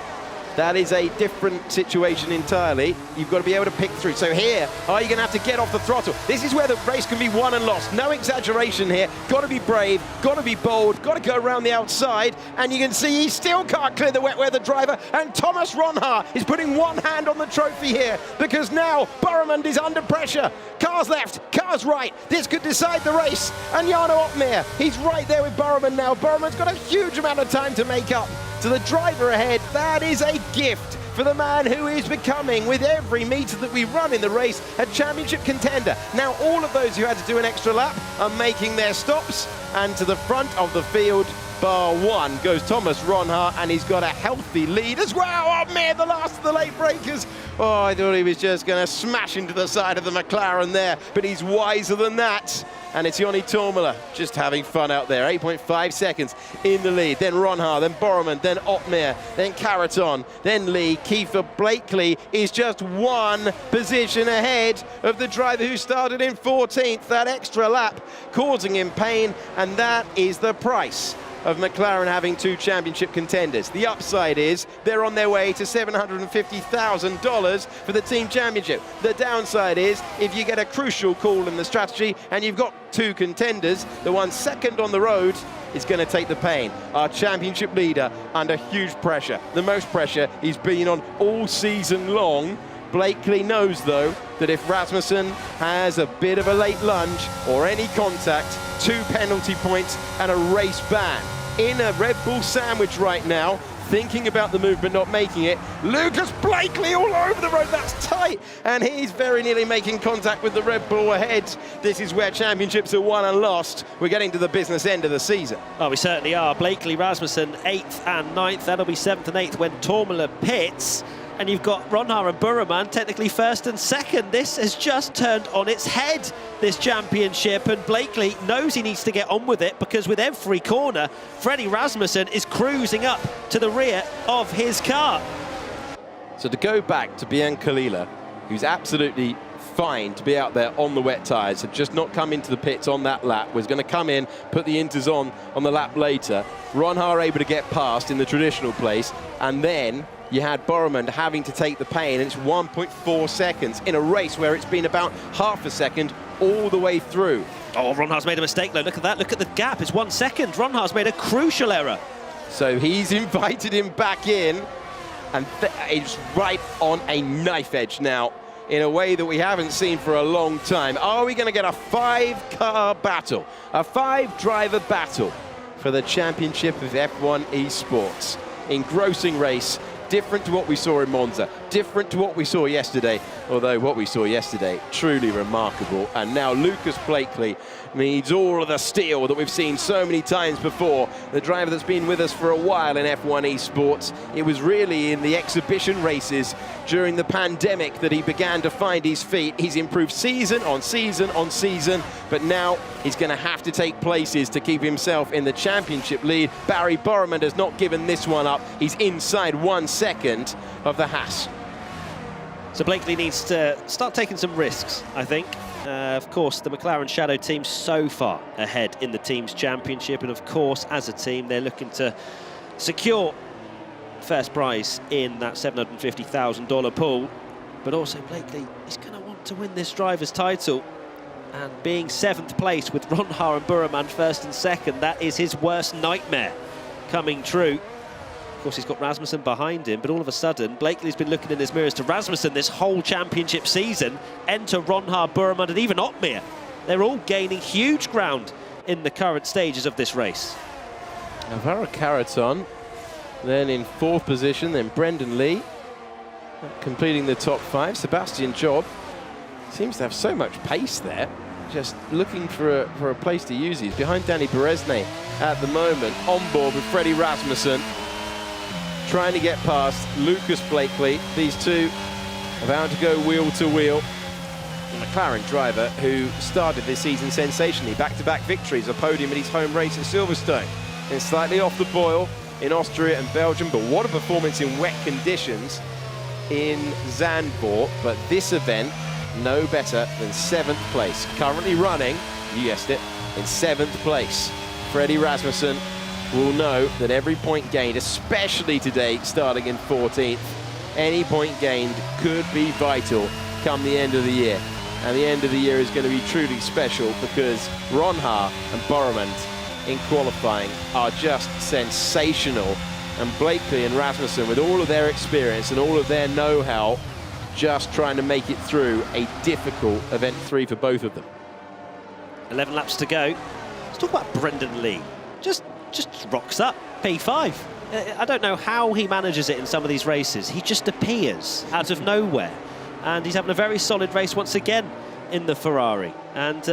that is a different situation entirely. You've got to be able to pick through. So here, are you going to have to get off the throttle? This is where the race can be won and lost. No exaggeration here. Got to be brave, got to be bold, got to go around the outside. And you can see he still can't clear the wet weather driver. And Thomas Ronhart is putting one hand on the trophy here because now Burrowman is under pressure. Cars left, cars right. This could decide the race. And Jarno Opmeer, he's right there with Burrowman now. Burrowman's got a huge amount of time to make up to the driver ahead. That is a gift for the man who is becoming, with every metre that we run in the race, a championship contender. Now all of those who had to do an extra lap are making their stops, and to the front of the field, bar one goes Thomas Ronhaar, and he's got a healthy lead as well. Oh man, the last of the late breakers. Oh, I thought he was just going to smash into the side of the McLaren there, but he's wiser than that. And it's Joni Toomala just having fun out there. 8.5 seconds in the lead. Then Ronhaar, then Borreman, then Otmere, then Caraton, then Lee. Kiefer Blakely is just one position ahead of the driver who started in 14th. That extra lap causing him pain, and that is the price of McLaren having two championship contenders. The upside is they're on their way to $750,000 for the team championship. The downside is if you get a crucial call in the strategy and you've got two contenders, the one second on the road is going to take the pain. Our championship leader under huge pressure. The most pressure he's been on all season long. Blakely knows, though, that if Rasmussen has a bit of a late lunge or any contact, 2 penalty points and a race ban. In a Red Bull sandwich right now, thinking about the move but not making it. Lucas Blakely all over the road, that's tight, and he's very nearly making contact with the Red Bull ahead. This is where championships are won and lost. We're getting to the business end of the season. Oh, we certainly are. Blakely, Rasmussen 8th and 9th. That'll be 7th and 8th when Toomala pits. And you've got Ronhaar and Burreman technically 1st and 2nd. This has just turned on its head, this championship, and Blakely knows he needs to get on with it, because with every corner, Freddie Rasmussen is cruising up to the rear of his car. So to go back to Bian Kalila, who's absolutely fine to be out there on the wet tyres, had just not come into the pits on that lap, was going to come in, put the inters on the lap later. Ronhaar able to get past in the traditional place, and then you had Borreman having to take the pain, and it's 1.4 seconds in a race where it's been about half a second all the way through. Oh, Ronhaar's made a mistake though. Look at that. Look at the gap. It's 1 second. Ronhaar's made a crucial error. So he's invited him back in, and it's right on a knife edge now in a way that we haven't seen for a long time. Are we going to get a 5-car battle, a 5-driver battle for the championship of F1 Esports? Engrossing race. Different to what we saw in Monza, different to what we saw yesterday, although what we saw yesterday, truly remarkable. And now Lucas Blakely needs all of the steel that we've seen so many times before. The driver that's been with us for a while in F1 Esports. It was really in the exhibition races during the pandemic that he began to find his feet. He's improved season on season on season, but now he's going to have to take places to keep himself in the championship lead. Barry Borreman has not given this one up. He's inside 1 second of the Haas. So Blakely needs to start taking some risks, I think. Of course, the McLaren Shadow team so far ahead in the team's championship, and of course, as a team, they're looking to secure first prize in that $750,000 pool. But also, Blakely is going to want to win this driver's title. And being 7th place with Ronhaar and Burreman 1st and 2nd, that is his worst nightmare coming true. Of course, he's got Rasmussen behind him, but all of a sudden, Blakely's been looking in his mirrors to Rasmussen this whole championship season. Enter Ronhaar, Burreman, and even Otmere. They're all gaining huge ground in the current stages of this race. Alvaro Caraton, then in 4th position, then Brendan Lee, completing the top 5. Sebastian Job seems to have so much pace there, just looking for a place to use. He's behind Danny Beresne at the moment, on board with Freddie Rasmussen, trying to get past Lucas Blakely. These two about to go wheel to wheel. The McLaren driver who started this season sensationally, back-to-back victories, a podium in his home race at Silverstone, and slightly off the boil in Austria and Belgium, but what a performance in wet conditions in Zandvoort. But this event, no better than 7th place. Currently running, you guessed it, in 7th place. Freddie Rasmussen will know that every point gained, especially today, starting in 14th, any point gained could be vital come the end of the year. And the end of the year is going to be truly special, because Ronhaar and Borreman in qualifying are just sensational. And Blakely and Rasmussen, with all of their experience and all of their know-how, just trying to make it through a difficult event 3 for both of them. 11 laps to go. Let's talk about Brendan Lee. Just rocks up, P5. I don't know how he manages it in some of these races. He just appears out of nowhere. And he's having a very solid race once again in the Ferrari. And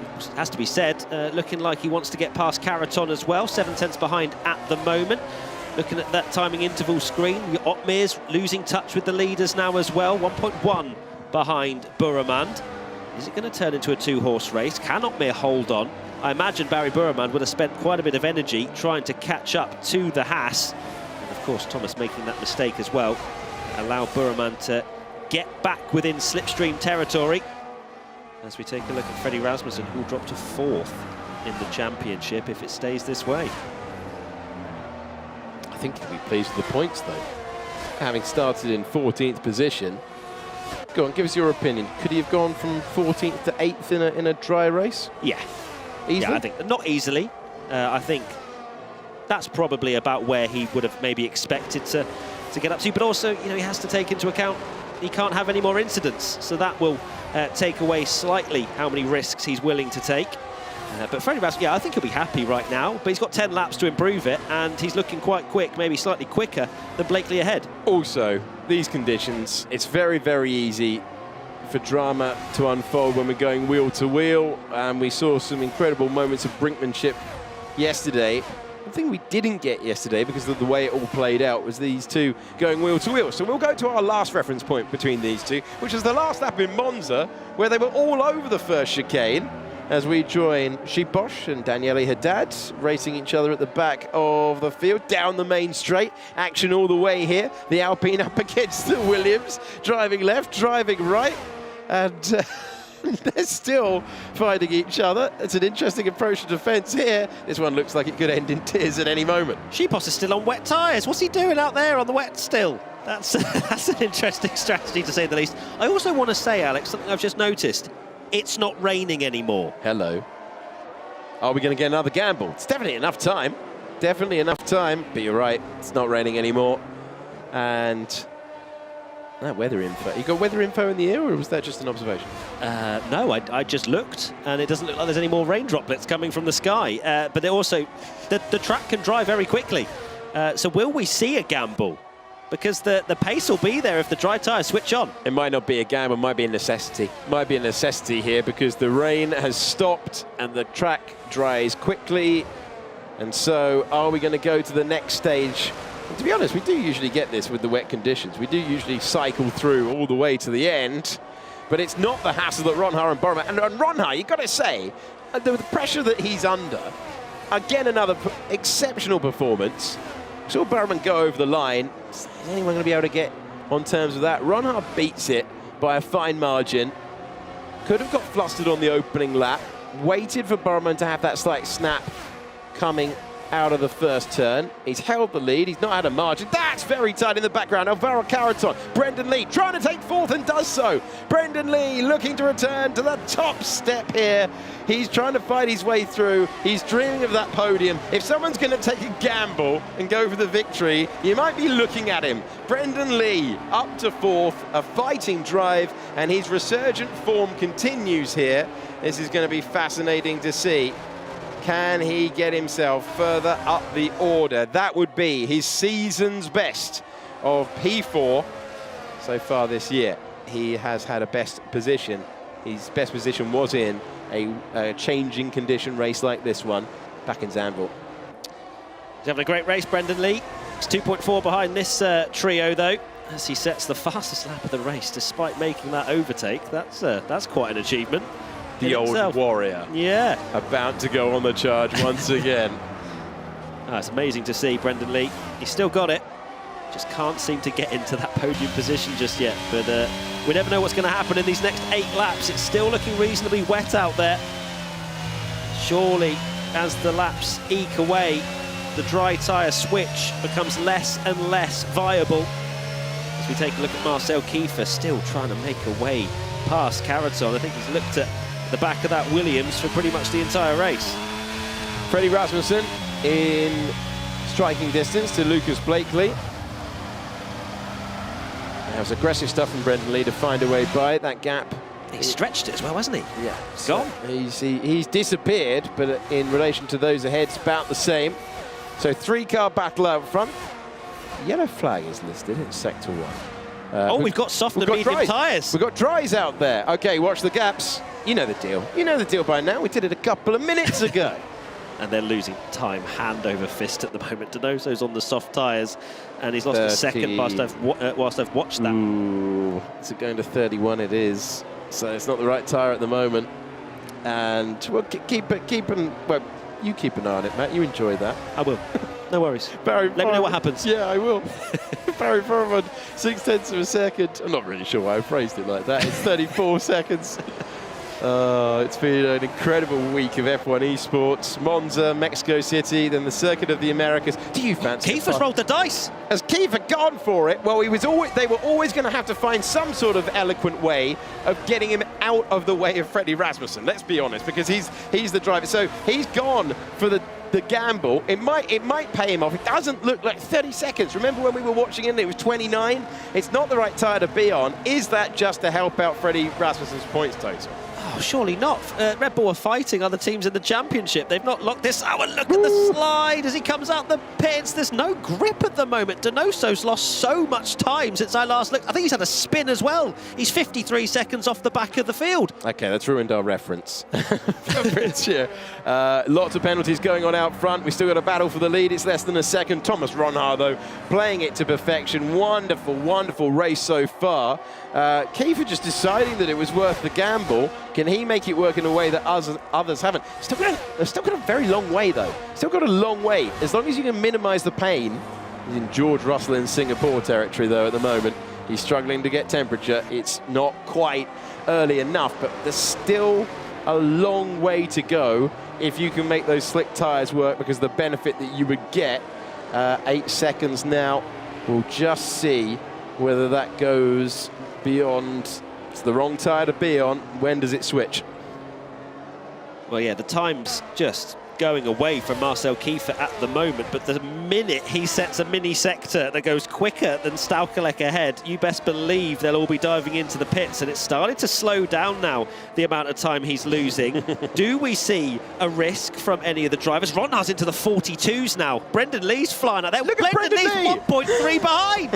it has to be said, looking like he wants to get past Caraton as well. 7 tenths behind at the moment. Looking at that timing interval screen, Otmir's losing touch with the leaders now as well. 1.1 behind Burumand. Is it going to turn into a 2-horse race? Can Otmir hold on? I imagine Barry Burumand would have spent quite a bit of energy trying to catch up to the Haas. And of course, Thomas making that mistake as well. Allow Burumand to get back within slipstream territory. As we take a look at Freddie Rasmussen, who will drop to 4th in the championship if it stays this way. I think he'll be pleased with the points, though. Having started in 14th position. Go on, give us your opinion. Could he have gone from 14th to 8th in a dry race? Yeah. Easily? Yeah, I think not easily. I think that's probably about where he would have maybe expected to get up to. But also, you know, he has to take into account he can't have any more incidents. So that will take away slightly how many risks he's willing to take. But Freddie Rasmussen, yeah, I think he'll be happy right now. But he's got 10 laps to improve it, and he's looking quite quick, maybe slightly quicker than Blakely ahead. Also, these conditions, it's very, very easy for drama to unfold when we're going wheel to wheel. And we saw some incredible moments of brinkmanship yesterday. The thing we didn't get yesterday, because of the way it all played out, was these two going wheel to wheel. So we'll go to our last reference point between these two, which was the last lap in Monza, where they were all over the first chicane, as we join Shiposh and Daniele Haddad racing each other at the back of the field, down the main straight. Action all the way here. The Alpine up against the Williams, driving left, driving right, and they're still fighting each other. It's an interesting approach to defence here. This one looks like it could end in tears at any moment. Shiposh is still on wet tyres. What's he doing out there on the wet still? That's an interesting strategy, to say the least. I also want to say, Alex, something I've just noticed. It's not raining anymore. Hello. Are we going to get another gamble? It's definitely enough time. Definitely enough time. But you're right, it's not raining anymore. And that weather info. You got weather info in the air, or was that just an observation? No, I just looked, and it doesn't look like there's any more rain droplets coming from the sky. But also, the track can dry very quickly. So will we see a gamble? Because the pace will be there if the dry tyres switch on. It might not be a gamble, it might be a necessity. Might be a necessity here because the rain has stopped and the track dries quickly. And so are we going to go to the next stage? And to be honest, we do usually get this with the wet conditions. We do usually cycle through all the way to the end. But it's not the hassle that Ronha and Burumand. And Ronha, you've got to say, the pressure that he's under, again, another exceptional performance. Saw Burumand go over the line. Is anyone going to be able to get on terms with that? Ronha beats it by a fine margin. Could have got flustered on the opening lap. Waited for Burumand to have that slight snap coming out of the first turn. He's held the lead. He's not had a margin. That's very tight in the background. Alvaro Caraton. Brendan Lee trying to take 4th and does so. Brendan Lee looking to return to the top step here. He's trying to fight his way through. He's dreaming of that podium. If someone's going to take a gamble and go for the victory, you might be looking at him. Brendan Lee up to 4th, a fighting drive, and his resurgent form continues here. This is going to be fascinating to see. Can he get himself further up the order? That would be his season's best of P4 so far this year. He has had a best position. His best position was in a changing condition race like this one back in Zandvoort. He's having a great race, Brendan Lee. He's 2.4 behind this trio, though, as he sets the fastest lap of the race despite making that overtake. That's quite an achievement. The old warrior. Yeah. About to go on the charge once again. It's amazing to see Brendan Lee. He's still got it. Just can't seem to get into that podium position just yet. But we never know what's going to happen in these next 8 laps. It's still looking reasonably wet out there. Surely, as the laps eke away, the dry tyre switch becomes less and less viable. As we take a look at Marcel Kiefer, still trying to make a way past Caraton. I think he's looked at the back of that Williams for pretty much the entire race. Freddie Rasmussen in striking distance to Lucas Blakely. That was aggressive stuff from Brendan Lee to find a way by that gap. He stretched it as well, hasn't he? Yeah. Gone. He's disappeared, but in relation to those ahead, it's about the same. So 3-car battle out front. Yellow flag is listed in Sector 1. We've got soft and medium tyres. We've got dries out there. Okay, watch the gaps. You know the deal. You know the deal by now. We did it a couple of minutes ago. And they're losing time hand over fist at the moment. Donoso's on the soft tyres, and he's lost a second whilst I've watched that. Ooh, is it going to 31? It is. So it's not the right tyre at the moment. And well, you keep an eye on it, Matt. You enjoy that. I will. No worries. Barry, let me know what happens. Yeah, I will. Barry Furman, 0.6 of a second. I'm not really sure why I phrased it like that. It's 34 seconds. It's been an incredible week of F1 Esports. Monza, Mexico City, then the Circuit of the Americas. Do you fancy Kiefer's rolled the dice. Has Kiefer gone for it? Well, they were always going to have to find some sort of eloquent way of getting him out of the way of Freddie Rasmussen. Let's be honest, because he's the driver. So he's gone for the gamble. It might pay him off. It doesn't look like 30 seconds. Remember when we were watching it, it was 29? It's not the right tyre to be on. Is that just to help out Freddie Rasmussen's points total? Oh, surely not. Red Bull are fighting other teams in the championship. They've not locked this out. Look at the slide as he comes out the pits. There's no grip at the moment. Donoso's lost so much time since I last looked. I think he's had a spin as well. He's 53 seconds off the back of the field. Okay, that's ruined our reference. Lots of penalties going on out front. We still got a battle for the lead. It's less than a second. Thomas Ronhaar, though, playing it to perfection. Wonderful, wonderful race so far. Kiefer just deciding that it was worth the gamble. Can he make it work in a way that others haven't? They've still got a very long way, though. Still got a long way. As long as you can minimise the pain. He's in George Russell in Singapore territory, though, at the moment. He's struggling to get temperature. It's not quite early enough, but there's still a long way to go if you can make those slick tyres work, because the benefit that you would get, 8 seconds now. We'll just see whether that goes beyond. It's the wrong tyre to be on. When does it switch? Well, yeah, the time's just going away from Marcel Kiefer at the moment, but the minute he sets a mini sector that goes quicker than Staukalek ahead, you best believe they'll all be diving into the pits, and it's starting to slow down now, the amount of time he's losing. Do we see a risk from any of the drivers? Ronhaar's into the 42s now. Brendan Lee's flying out there. Look at Brendan Lee! 1.3 behind.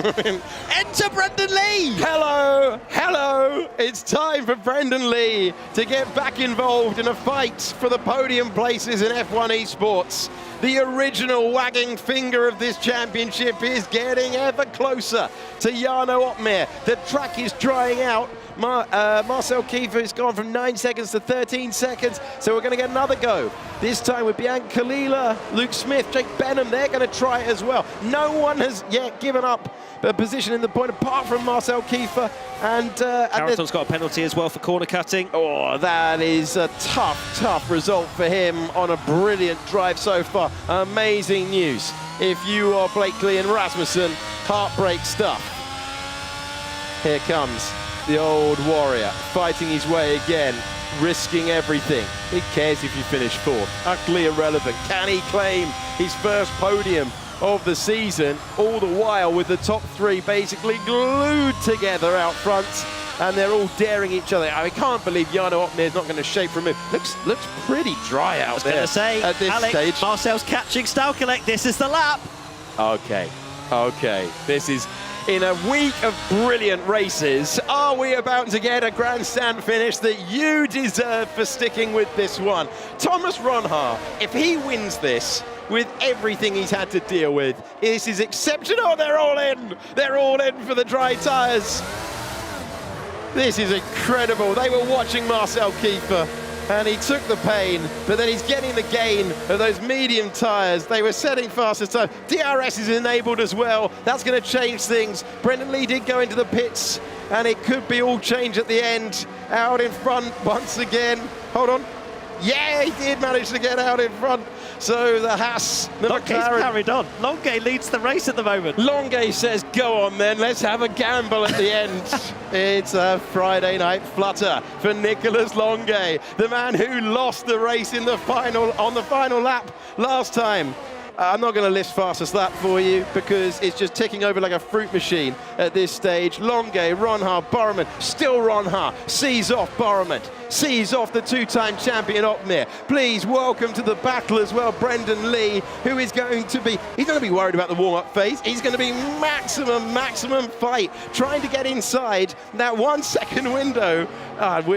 Enter Brendan Lee! Hello! It's time for Brendan Lee to get back involved in a fight for the podium places in F1 Esports. The original wagging finger of this championship is getting ever closer to Jarno Opmeer. The track is drying out. Marcel Kiefer has gone from 9 seconds to 13 seconds, so we're going to get another go. This time with Bianca Kalila, Luke Smith, Jake Benham, they're going to try it as well. No one has yet given up a position in the point apart from Marcel Kiefer. Carrington's got a penalty as well for corner cutting. Oh, that is a tough result for him on a brilliant drive so far. Amazing news. If you are Blakely and Rasmussen, heartbreak stuff. Here comes the old warrior, fighting his way again, risking everything. Who cares if you finish fourth? Utterly irrelevant. Can he claim his first podium of the season, all the while with the top three basically glued together out front, and they're all daring each other. I can't believe Jarno Opmeer is not going to shake from him. Looks pretty dry out there. I was going to say, at this Alex, stage. Marcel's catching Staukalek. This is the lap. Okay. This is in a week of brilliant races. Are we about to get a grandstand finish that you deserve for sticking with this one? Thomas Ronhaar, if he wins this, with everything he's had to deal with, this is exceptional. They're all in. They're all in for the dry tyres. This is incredible. They were watching Marcel Kiefer, and he took the pain, but then he's getting the gain of those medium tyres. They were setting faster time. DRS is enabled as well. That's going to change things. Brendan Lee did go into the pits, and it could be all change at the end. Out in front once again. Hold on. Yeah, he did manage to get out in front. So the Haas, the McLaren. Carried on. Longuet leads the race at the moment. Longuet says, go on then, let's have a gamble at the end. It's a Friday night flutter for Nicolas Longuet, the man who lost the race in the final, on the final lap last time. I'm not going to list fastest lap for you because it's just ticking over like a fruit machine at this stage. Longe, Ronhaar, Borreman, still Ronhaar, sees off Borreman, sees off the two-time champion Otmir. Please welcome to the battle as well Brendan Lee, who is going to be, he's going to be worried about the warm-up phase. He's going to be maximum fight, trying to get inside that 1 second window.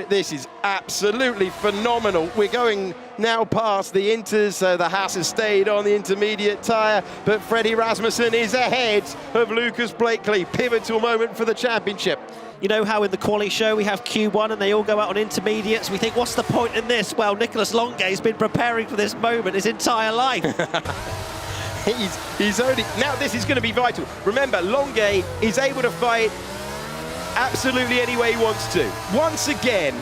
This is absolutely phenomenal. We're going now past the Inters, so the Haas has stayed on the intermediate tyre, but Freddie Rasmussen is ahead of Lucas Blakely. Pivotal moment for the championship. You know how in the quali show we have Q1 and they all go out on intermediates? We think, what's the point in this? Well, Nicholas Longe's been preparing for this moment his entire life. he's already, now this is going to be vital. Remember, Longe is able to fight absolutely any way he wants to. Once again,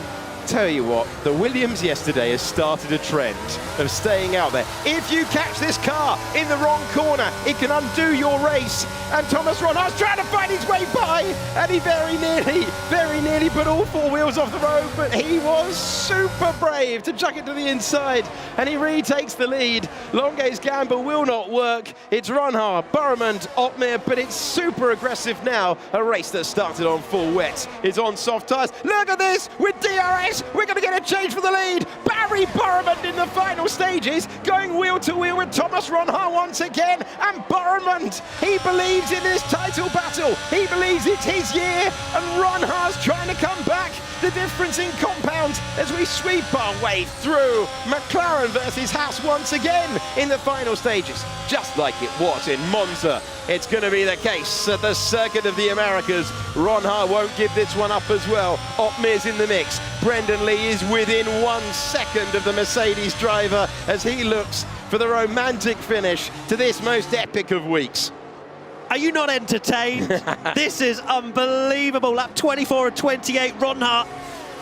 tell you what, the Williams yesterday has started a trend of staying out there. If you catch this car in the wrong corner, it can undo your race. And Thomas Ronhaar's trying to find his way by, and he very nearly put all four wheels off the road, but he was super brave to chuck it to the inside, and he retakes the lead. Longe's gamble will not work. It's Ronhaar, Borreman, Otmir, but it's super aggressive now. A race that started on full wet is on soft tyres. Look at this with DRS. We're going to get a change for the lead. Barry Borreman in the final stages, going wheel to wheel with Thomas Ronhaar once again. And Borreman, he believes in this title battle. He believes it's his year. And Ronhaar's trying to come back. The difference in compound as we sweep our way through. McLaren versus Haas once again in the final stages. Just like it was in Monza. It's going to be the case at the Circuit of the Americas. Ronhaar won't give this one up as well. Otmir's in the mix. Brendan Lee is within 1 second of the Mercedes driver as he looks for the romantic finish to this most epic of weeks. Are you not entertained? This is unbelievable. Lap 24 and 28, Ronhaar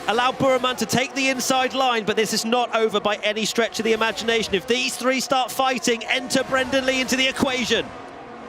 allowed Borreman to take the inside line, but this is not over by any stretch of the imagination. If these three start fighting, enter Brendan Lee into the equation.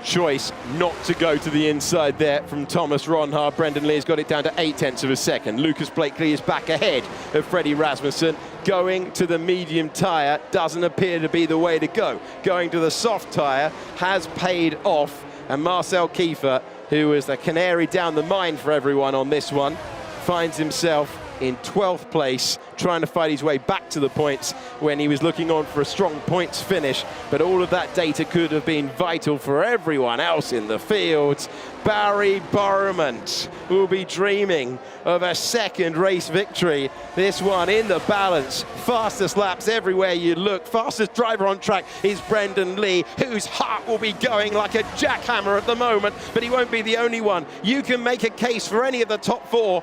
Choice not to go to the inside there from Thomas Ronhaar. Brendan Lee has got it down to 0.8 of a second. Lucas Blakely is back ahead of Freddie Rasmussen. Going to the medium tyre doesn't appear to be the way to go. Going to the soft tyre has paid off. And Marcel Kiefer, who was the canary down the mine for everyone on this one, finds himself in 12th place, trying to fight his way back to the points when he was looking on for a strong points finish. But all of that data could have been vital for everyone else in the field. Barry Borreman will be dreaming of a second race victory. This one in the balance. Fastest laps everywhere you look. Fastest driver on track is Brendan Lee, whose heart will be going like a jackhammer at the moment, but he won't be the only one. You can make a case for any of the top four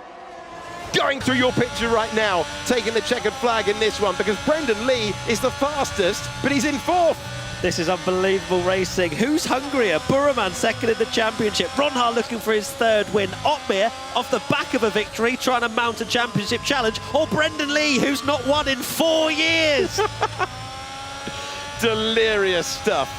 going through your picture right now, taking the checkered flag in this one, because Brendan Lee is the fastest, but he's in fourth. This is unbelievable racing. Who's hungrier? Borreman second in the championship. Ronhaar looking for his third win. Otmir off the back of a victory, trying to mount a championship challenge. Or Brendan Lee, who's not won in 4 years. Delirious stuff.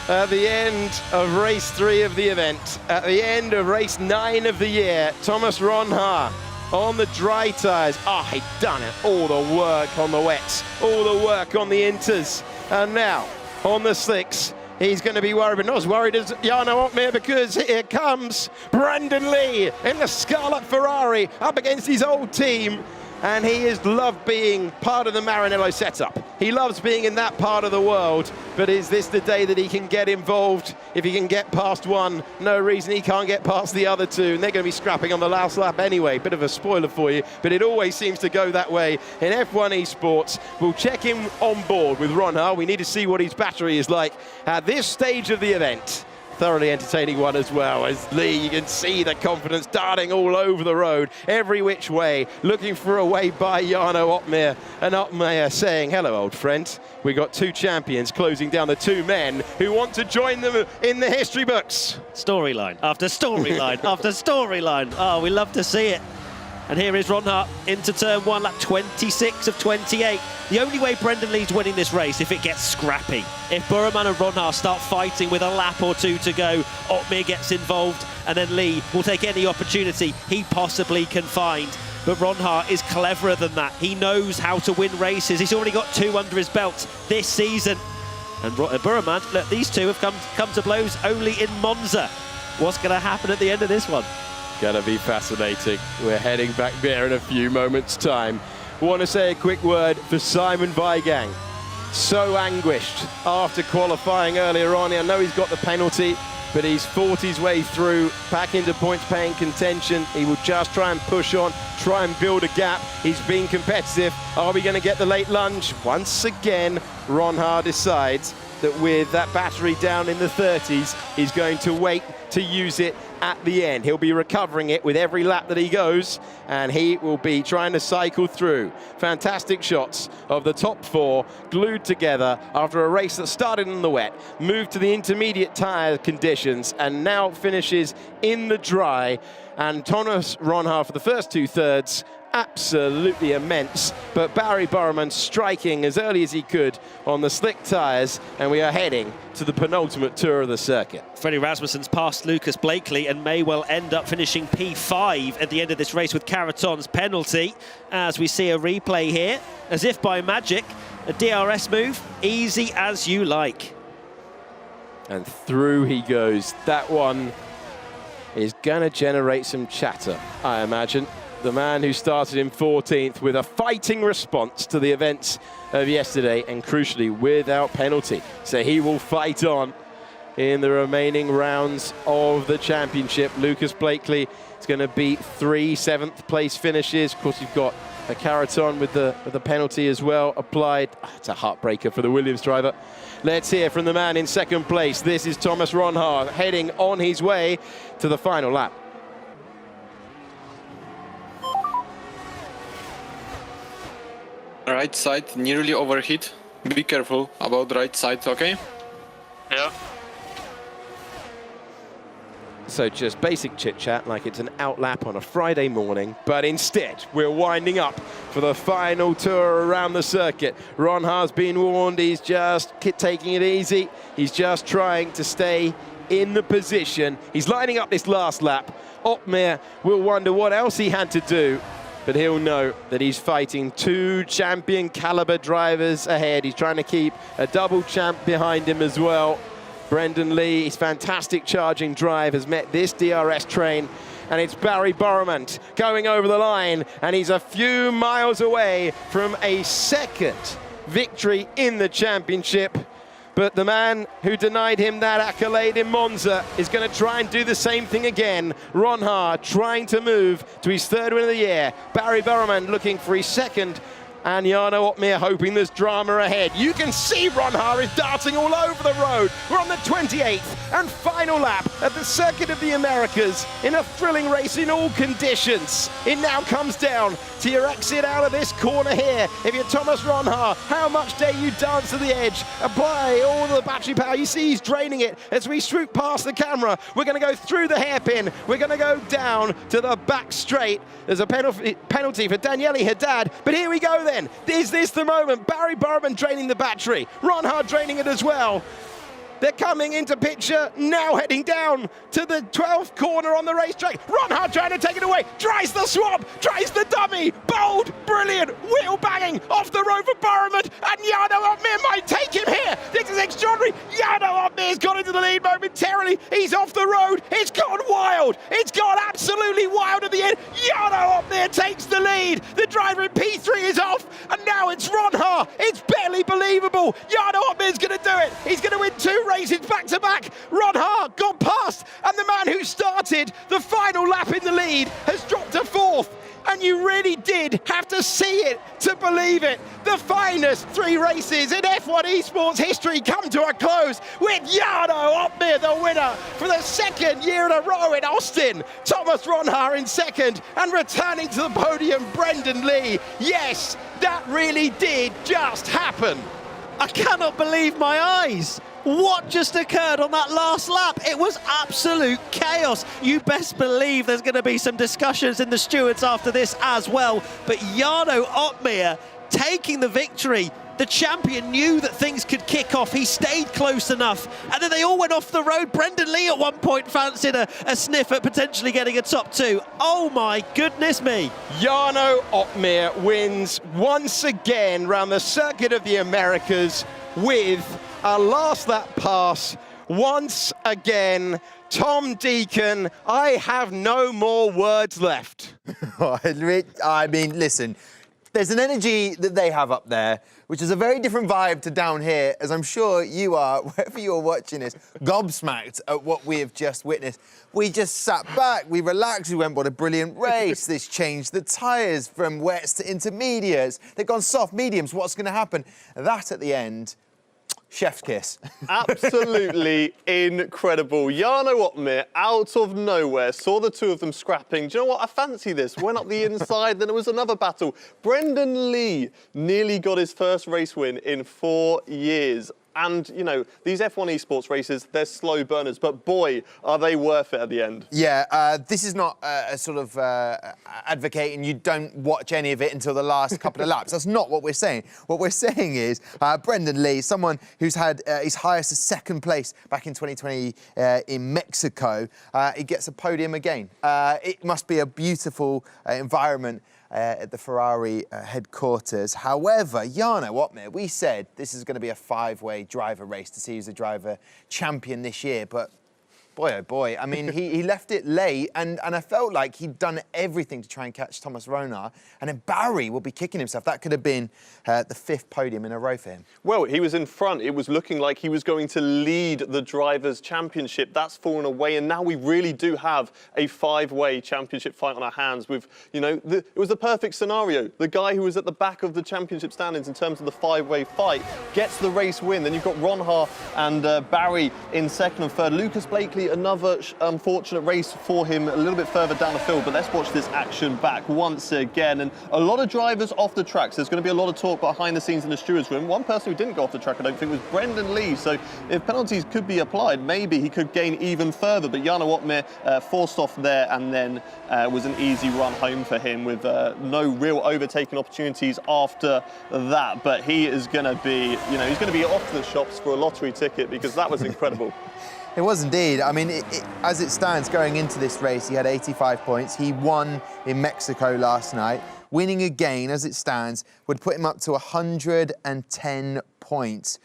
At the end of race 3 of the event, at the end of race 9 of the year, Thomas Ronhaar on the dry tyres. He'd done it. All the work on the wets, all the work on the inters. And now, on the slicks, he's going to be worried, but not as worried as Jarno Otmir, because here comes Brendan Lee in the Scarlet Ferrari up against his old team. And he has loved being part of the Maranello setup. He loves being in that part of the world. But is this the day that he can get involved? If he can get past one, no reason he can't get past the other two. And they're going to be scrapping on the last lap anyway. Bit of a spoiler for you, but it always seems to go that way in F1 Esports. We'll check him on board with Ronhaar. We need to see what his battery is like at this stage of the event. Thoroughly entertaining one as well, as Lee, you can see the confidence darting all over the road, every which way, looking for a way by Jarno Otmir, and Otmir saying, hello, old friend. We got 2 champions closing down the 2 men who want to join them in the history books. Storyline after storyline after storyline. Oh, we love to see it. And here is Ronhaar into turn 1, lap 26 of 28. The only way Brendan Lee's winning this race if it gets scrappy. If Borreman and Ronhaar start fighting with a lap or 2 to go, Otmir gets involved, and then Lee will take any opportunity he possibly can find. But Ronhaar is cleverer than that. He knows how to win races. He's already got 2 under his belt this season. And Burman, look, these two have come to blows only in Monza. What's going to happen at the end of this one? Gonna be fascinating. We're heading back there in a few moments' time. Want to say a quick word for Simon Weigang. So anguished after qualifying earlier on. I know he's got the penalty, but he's fought his way through, back into points-paying contention. He will just try and push on, try and build a gap. He's been competitive. Are we going to get the late lunge? Once again, Ron Haar decides that with that battery down in the 30s, he's going to wait to use it at the end. He'll be recovering it with every lap that he goes, and he will be trying to cycle through. Fantastic shots of the top four glued together after a race that started in the wet, moved to the intermediate tyre conditions, and now finishes in the dry. And Thomas Ron Haar for the first two-thirds, absolutely immense, but Barry Burman striking as early as he could on the slick tyres, and we are heading to the penultimate tour of the circuit. Freddie Rasmussen's passed Lucas Blakely and may well end up finishing P5 at the end of this race with Caraton's penalty, as we see a replay here, as if by magic, a DRS move, easy as you like. And through he goes. That one is gonna generate some chatter, I imagine. The man who started in 14th with a fighting response to the events of yesterday, and crucially without penalty. So he will fight on in the remaining rounds of the championship. Lucas Blakely is going to beat 3 7th place finishes. Of course, you've got a Caraton with the penalty as well applied. It's a heartbreaker for the Williams driver. Let's hear from the man in second place. This is Thomas Ron Haar heading on his way to the final lap. Right side nearly overheat. Be careful about right side, okay? Yeah. So just basic chit-chat like it's an out lap on a Friday morning, but instead we're winding up for the final tour around the circuit. Ron Haar's been warned, he's just taking it easy. He's just trying to stay in the position. He's lining up this last lap. Opmeer will wonder what else he had to do, but he'll know that he's fighting two champion caliber drivers ahead. He's trying to keep a double champ behind him as well. Brendan Lee, his fantastic charging drive has met this DRS train, and it's Barry Burman going over the line, and he's a few miles away from a second victory in the championship. But the man who denied him that accolade in Monza is going to try and do the same thing again. Ron Haar trying to move to his third win of the year. Barry Burman looking for his second, and Jarno Opmeer hoping there's drama ahead. You can see Ron Haar is darting all over the road. We're on the 28th and final lap at the Circuit of the Americas in a thrilling race in all conditions. It now comes down to your exit out of this corner here. If you're Thomas Ron Haar, how much dare you dance to the edge? Apply all the battery power. You see he's draining it as we swoop past the camera. We're going to go through the hairpin. We're going to go down to the back straight. There's a penalty for Daniele Haddad, but here we go then. Is this the moment? Barry Burman draining the battery. Ron Haar draining it as well. They're coming into picture, now heading down to the 12th corner on the racetrack. Ron Haar trying to take it away, tries the swap, tries the dummy, bold, brilliant, wheel banging off the road for Burman, and Jarno Opmeer might take him here. This is extraordinary. Jarno Opmeer's got into the lead momentarily. He's off the road. It's gone wild. It's gone absolutely wild at the end. Jarno Opmeer takes the lead. The driver in P3 is off, and now it's Ron Haar. It's barely believable. Jarno Opmeer's going to do it. He's going to win 2 races back to back. Ron Haar got past, and the man who started the final lap in the lead has dropped to 4th. And you really did have to see it to believe it. The finest 3 races in F1 Esports history come to a close with Jarno Opmeer the winner for the 2nd year in a row in Austin. Thomas Ron Haar in 2nd, and returning to the podium, Brendan Lee. Yes, that really did just happen. I cannot believe my eyes. What just occurred on that last lap? It was absolute chaos. You best believe there's going to be some discussions in the stewards after this as well. But Jarno Opmeer taking the victory. The champion knew that things could kick off. He stayed close enough. And then they all went off the road. Brendan Lee at one point fancied a sniff at potentially getting a top 2. Oh my goodness me. Jarno Opmeer wins once again round the Circuit of the Americas with a last lap pass once again. Tom Deacon, I have no more words left. I mean, listen, there's an energy that they have up there, which is a very different vibe to down here, as I'm sure you are, wherever you're watching this, gobsmacked at what we have just witnessed. We just sat back, we relaxed, we went, what a brilliant race. This changed the tyres from wets to intermediates. They've gone soft, mediums, what's going to happen? That at the end, chef's kiss. Absolutely incredible. Jarno Opmeer, out of nowhere, saw the two of them scrapping. Do you know what? I fancy this. Went up the inside, then there was another battle. Brendan Lee nearly got his first race win in 4 years. And, you know, these F1 esports races, they're slow burners, but boy, are they worth it at the end. Yeah, this is not a sort of advocating you don't watch any of it until the last couple of laps. That's not what we're saying. What we're saying is Brendan Lee, someone who's had his highest as second place back in 2020 in Mexico, he gets a podium again. It must be a beautiful environment at the Ferrari headquarters. However, Jarno Opmeer, we said this is going to be a 5-way driver race to see who's the driver champion this year, but boy, oh boy, I mean, he left it late, and I felt like he'd done everything to try and catch Thomas Ronar, and then Barry will be kicking himself. That could have been the 5th podium in a row for him. Well, he was in front. It was looking like he was going to lead the Drivers' Championship. That's fallen away, and now we really do have a 5-way championship fight on our hands with, you know, it was the perfect scenario. The guy who was at the back of the championship standings in terms of the 5-way fight gets the race win. Then you've got Ronha and Barry in second and third. Lucas Blakely, another unfortunate race for him a little bit further down the field, but let's watch this action back once again. And a lot of drivers off the tracks. There's going to be a lot of talk behind the scenes in the stewards room. One person who didn't go off the track, I don't think, was Brendan Lee. So if penalties could be applied, maybe he could gain even further. But Jarno Opmeer forced off there, and then was an easy run home for him with no real overtaking opportunities after that. But he is going to be, you know, he's going to be off the shops for a lottery ticket, because that was incredible. It was indeed. I mean, as it stands going into this race, he had 85 points. He won in Mexico last night. Winning again, as it stands, would put him up to 110 points.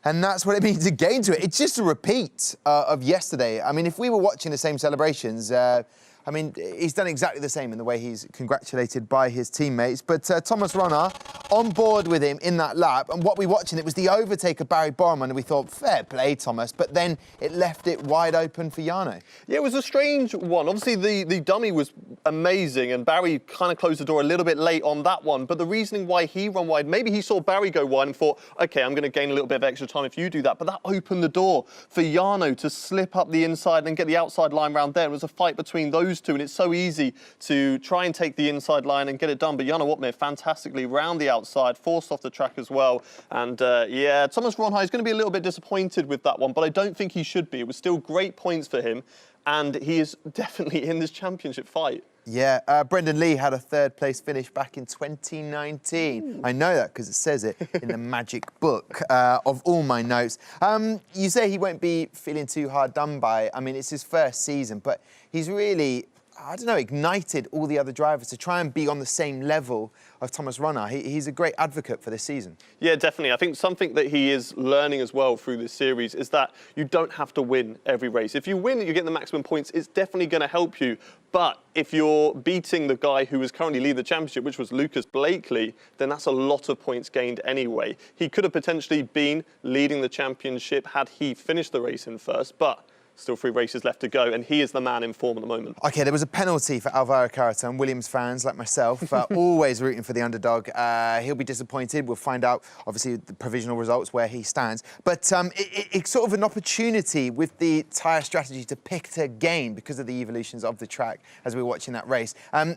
And that's what it means to gain to it. It's just a repeat of yesterday. I mean, if we were watching the same celebrations, I mean, he's done exactly the same in the way he's congratulated by his teammates. But Thomas Ronar on board with him in that lap. And what we watching, it was the overtake of Barry Borman. And we thought, fair play, Thomas. But then it left it wide open for Jarno. Yeah, it was a strange one. Obviously, the dummy was amazing. And Barry kind of closed the door a little bit late on that one. But the reasoning why he ran wide, maybe he saw Barry go wide and thought, OK, I'm going to gain a little bit of extra time if you do that. But that opened the door for Jarno to slip up the inside and get the outside line round there. It was a fight between those two. And it's so easy to try and take the inside line and get it done. But Jarno Opmeer fantastically round the outside, forced off the track as well. And yeah, Thomas Ronhai is going to be a little bit disappointed with that one, but I don't think he should be. It was still great points for him, and he is definitely in this championship fight. Yeah, Brendan Lee had a 3rd place finish back in 2019. Ooh. I know that because it says it in the magic book of all my notes. You say he won't be feeling too hard done by. I mean, it's his first season, but he's really, I don't know, ignited all the other drivers to try and be on the same level of Thomas Ronar. He's a great advocate for this season. Yeah, definitely. I think something that he is learning as well through this series is that you don't have to win every race. If you win, you get the maximum points, it's definitely going to help you. But if you're beating the guy who is currently leading the championship, which was Lucas Blakely, then that's a lot of points gained anyway. He could have potentially been leading the championship had he finished the race in first, but still 3 races left to go, and he is the man in form at the moment. OK, there was a penalty for Alvaro Carreton. Williams fans, like myself, always rooting for the underdog. He'll be disappointed. We'll find out, obviously, the provisional results where he stands. But it's sort of an opportunity with the tyre strategy to pick to gain because of the evolutions of the track as we were watching that race.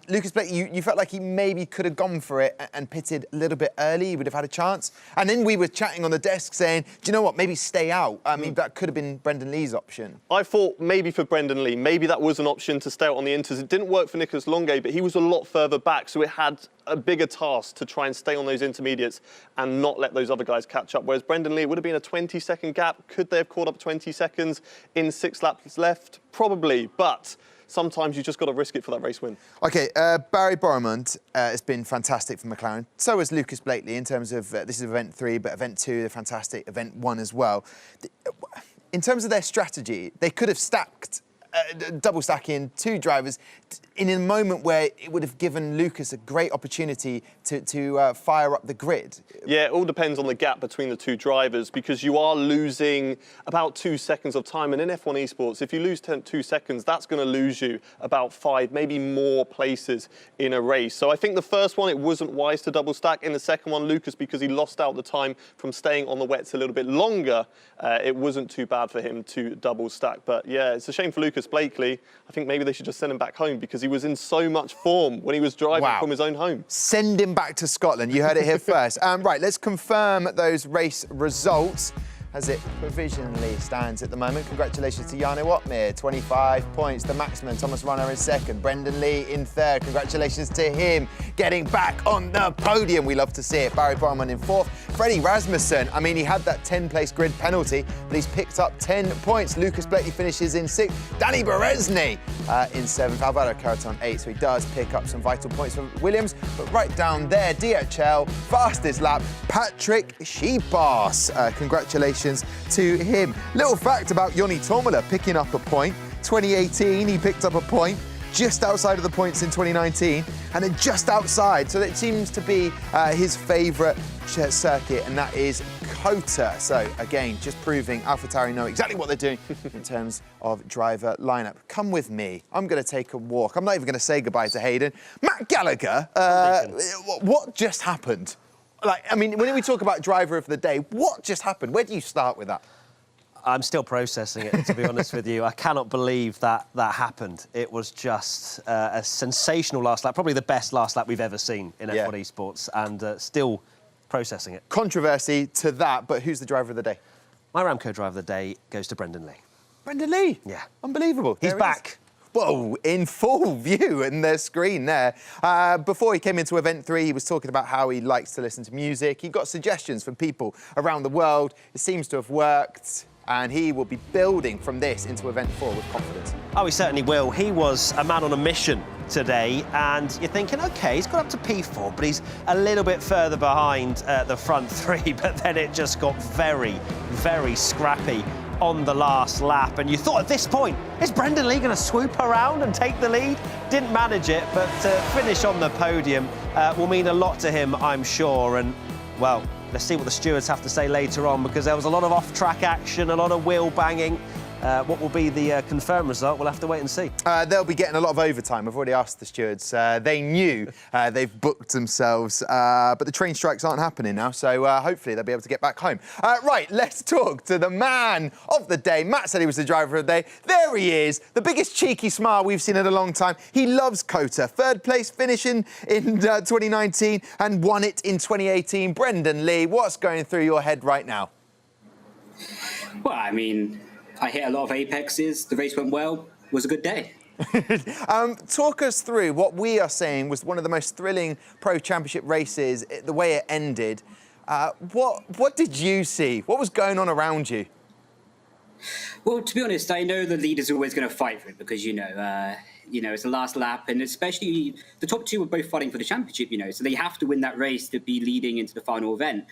Lucas Blakely, you felt like he maybe could have gone for it and pitted a little bit early. He would have had a chance. And then we were chatting on the desk saying, do you know what, maybe stay out. I mean, that could have been Brendan Lee's option. I thought maybe for Brendan Lee, maybe that was an option to stay out on the inters. It didn't work for Nicolas Longuet, but he was a lot further back, so it had a bigger task to try and stay on those intermediates and not let those other guys catch up. Whereas Brendan Lee, it would have been a 20-second gap. Could they have caught up 20 seconds in 6 laps left? Probably, but sometimes you just got to risk it for that race win. OK, Barry Borremund has been fantastic for McLaren. So has Lucas Blakely in terms of, this is event 3, but event 2, they're fantastic, event 1 as well. In terms of their strategy, they could have stacked, double stacking 2 drivers in a moment where it would have given Lucas a great opportunity to fire up the grid. Yeah, it all depends on the gap between the 2 drivers, because you are losing about 2 seconds of time. And in F1 Esports, if you lose 2 seconds, that's going to lose you about 5, maybe more places in a race. So I think the first one, it wasn't wise to double stack. In the second one, Lucas, because he lost out the time from staying on the wets a little bit longer, it wasn't too bad for him to double stack. But yeah, it's a shame for Lucas Blakely. I think maybe they should just send him back home, because he was in so much form when he was driving from his own home. Send him back to Scotland. You heard it here first. Right, let's confirm those race results as it provisionally stands at the moment. Congratulations to Jarno Watmere, 25 points, the maximum. Thomas Runner in second, Brendan Lee in third. Congratulations to him, getting back on the podium. We love to see it. Barry Borremund in fourth. Freddie Rasmussen, I mean, he had that 10-place grid penalty, but he's picked up 10 points. Lucas Blakely finishes in sixth. Danny Berezny in seventh. Alvaro Caraton eighth, so he does pick up some vital points for Williams. But right down there, DHL, fastest lap, Patrick Sheepars. Congratulations to him. Little fact about Joni Tomala picking up a point. 2018, he picked up a point just outside of the points in 2019, and then just outside. So it seems to be his favourite circuit, and that is COTA. So again, just proving AlphaTauri know exactly what they're doing in terms of driver lineup. Come with me. I'm going to take a walk. I'm not even going to say goodbye to Hayden. Matt Gallagher, what just happened? Like, I mean, when we talk about driver of the day, what just happened? Where do you start with that? I'm still processing it, to be honest with you. I cannot believe that happened. It was just a sensational last lap, probably the best last lap we've ever seen in F1 Esports, and still processing it. Controversy to that, but who's the driver of the day? My Ramco driver of the day goes to Brendan Lee. Brendan Lee? Yeah. Unbelievable. He's back. Whoa, in full view in their screen there. Before he came into event 3, he was talking about how he likes to listen to music. He got suggestions from people around the world. It seems to have worked, and he will be building from this into event 4 with confidence. Oh, he certainly will. He was a man on a mission today, and you're thinking, OK, he's got up to P4, but he's a little bit further behind the front 3, but then it just got very, very scrappy on the last lap, and you thought at this point, is Brendan Lee going to swoop around and take the lead? Didn't manage it, but to finish on the podium will mean a lot to him, I'm sure. And, well, let's see what the stewards have to say later on, because there was a lot of off-track action, a lot of wheel banging. What will be the confirmed result? We'll have to wait and see. They'll be getting a lot of overtime. I've already asked the stewards. They knew they've booked themselves, but the train strikes aren't happening now, so hopefully they'll be able to get back home. Right, let's talk to the man of the day. Matt said he was the driver of the day. There he is, the biggest cheeky smile we've seen in a long time. He loves COTA. Third place finish in 2019 and won it in 2018. Brendan Lee, what's going through your head right now? Well, I mean, I hit a lot of apexes. The race went well. It was a good day. Talk us through what we are saying was one of the most thrilling Pro Championship races, the way it ended. What did you see? What was going on around you? Well, to be honest, I know the leader's always going to fight for it because, you know, it's the last lap, and especially the top 2 were both fighting for the championship, so they have to win that race to be leading into the final event.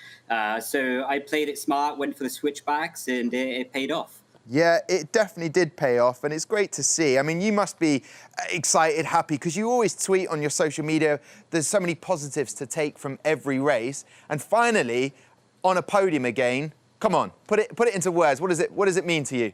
So I played it smart, went for the switchbacks, and it paid off. Yeah, it definitely did pay off, and it's great to see. I mean, you must be excited, happy, because you always tweet on your social media. There's so many positives to take from every race. And finally, on a podium again, come on, put it into words. What does it mean to you?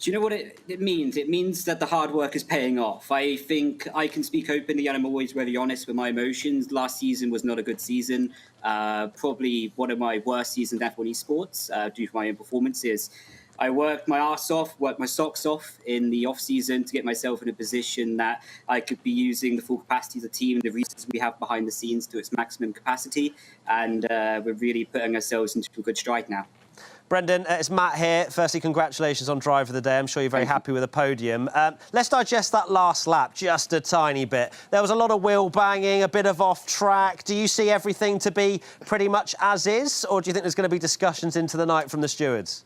Do you know what it means? It means that the hard work is paying off. I think I can speak openly, and I'm always very honest with my emotions. Last season was not a good season. Probably one of my worst seasons in F1 Esports due to my own performances. I worked my arse off, worked my socks off in the off-season to get myself in a position that I could be using the full capacity of the team, the resources we have behind the scenes to its maximum capacity, and we're really putting ourselves into a good stride now. Brendan, it's Matt here. Firstly, congratulations on Driver of the Day. I'm sure you're very happy with the podium. Let's digest that last lap just a tiny bit. There was a lot of wheel banging, a bit of off-track. Do you see everything to be pretty much as is, or do you think there's going to be discussions into the night from the stewards?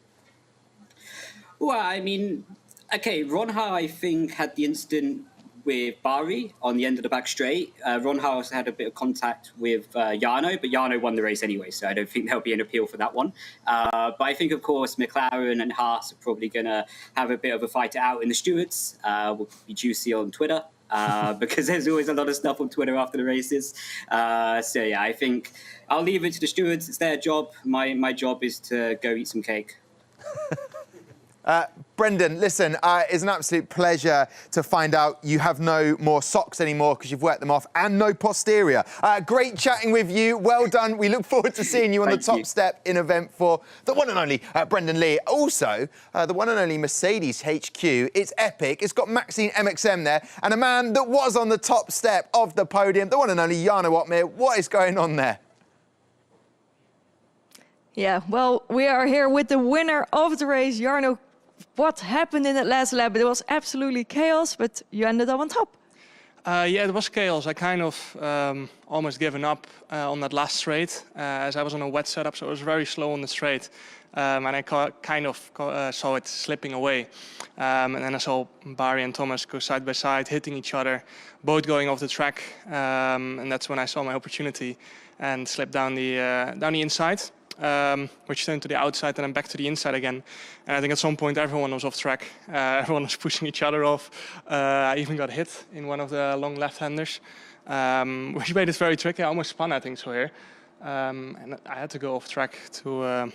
Well, I mean, Okay, Ronha, I think, had the incident with Bari on the end of the back straight. Ronha also had a bit of contact with Jarno, but Jarno won the race anyway, so I don't think there'll be an appeal for that one. But I think, of course, McLaren and Haas are probably going to have a bit of a fight it out in the stewards. Will be juicy on Twitter. Because there's always a lot of stuff on Twitter after the races. So yeah, I think I'll leave it to the stewards. It's their job. My job is to go eat some cake. Brendan, listen, it's an absolute pleasure to find out you have no more socks anymore because you've worked them off, and no posterior. Great chatting with you. Well done. We look forward to seeing you on the top step in event 4. The one and only Brendan Lee. Also, the one and only Mercedes HQ. It's epic. It's got Maxine MXM there, and a man that was on the top step of the podium, the one and only Jarno Opmeer. What is going on there? Yeah, well, we are here with the winner of the race, Jarno. What happened in that last lap? It was absolutely chaos, but you ended up on top. Yeah, it was chaos. I kind of almost given up on that last straight, as I was on a wet setup, so it was very slow on the straight. And I kind of saw it slipping away. And then I saw Barry and Thomas go side by side, hitting each other, both going off the track. And that's when I saw my opportunity and slipped down the inside. Which turned to the outside and then back to the inside again. And I think at some point everyone was off track. Everyone was pushing each other off. I even got hit in one of the long left-handers, which made it very tricky. I almost spun, I think, so here. And I had to go off track to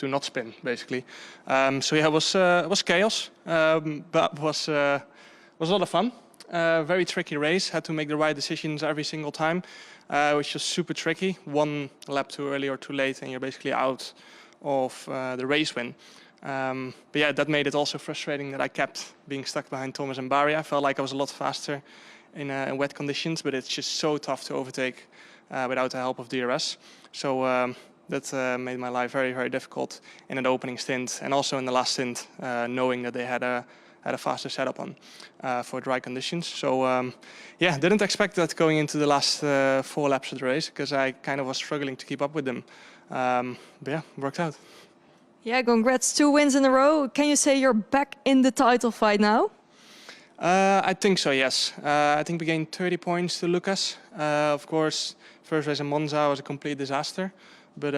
not spin, basically. So yeah, it was chaos, but was a lot of fun. Very tricky race. Had to make the right decisions every single time. Which was super tricky. One lap too early or too late and you're basically out of the race win. But yeah, that made it also frustrating that I kept being stuck behind Thomas and Barry. I felt like I was a lot faster in wet conditions, but it's just so tough to overtake without the help of DRS. So that made my life very, very difficult in an opening stint and also in the last stint, knowing that they had a faster setup on for dry conditions. So yeah, didn't expect that going into the last 4 laps of the race because I kind of was struggling to keep up with them. But yeah, worked out. Yeah, congrats, 2 wins in a row. Can you say you're back in the title fight now? I think so, yes. I think we gained 30 points to Lucas. Of course, first race in Monza was a complete disaster. But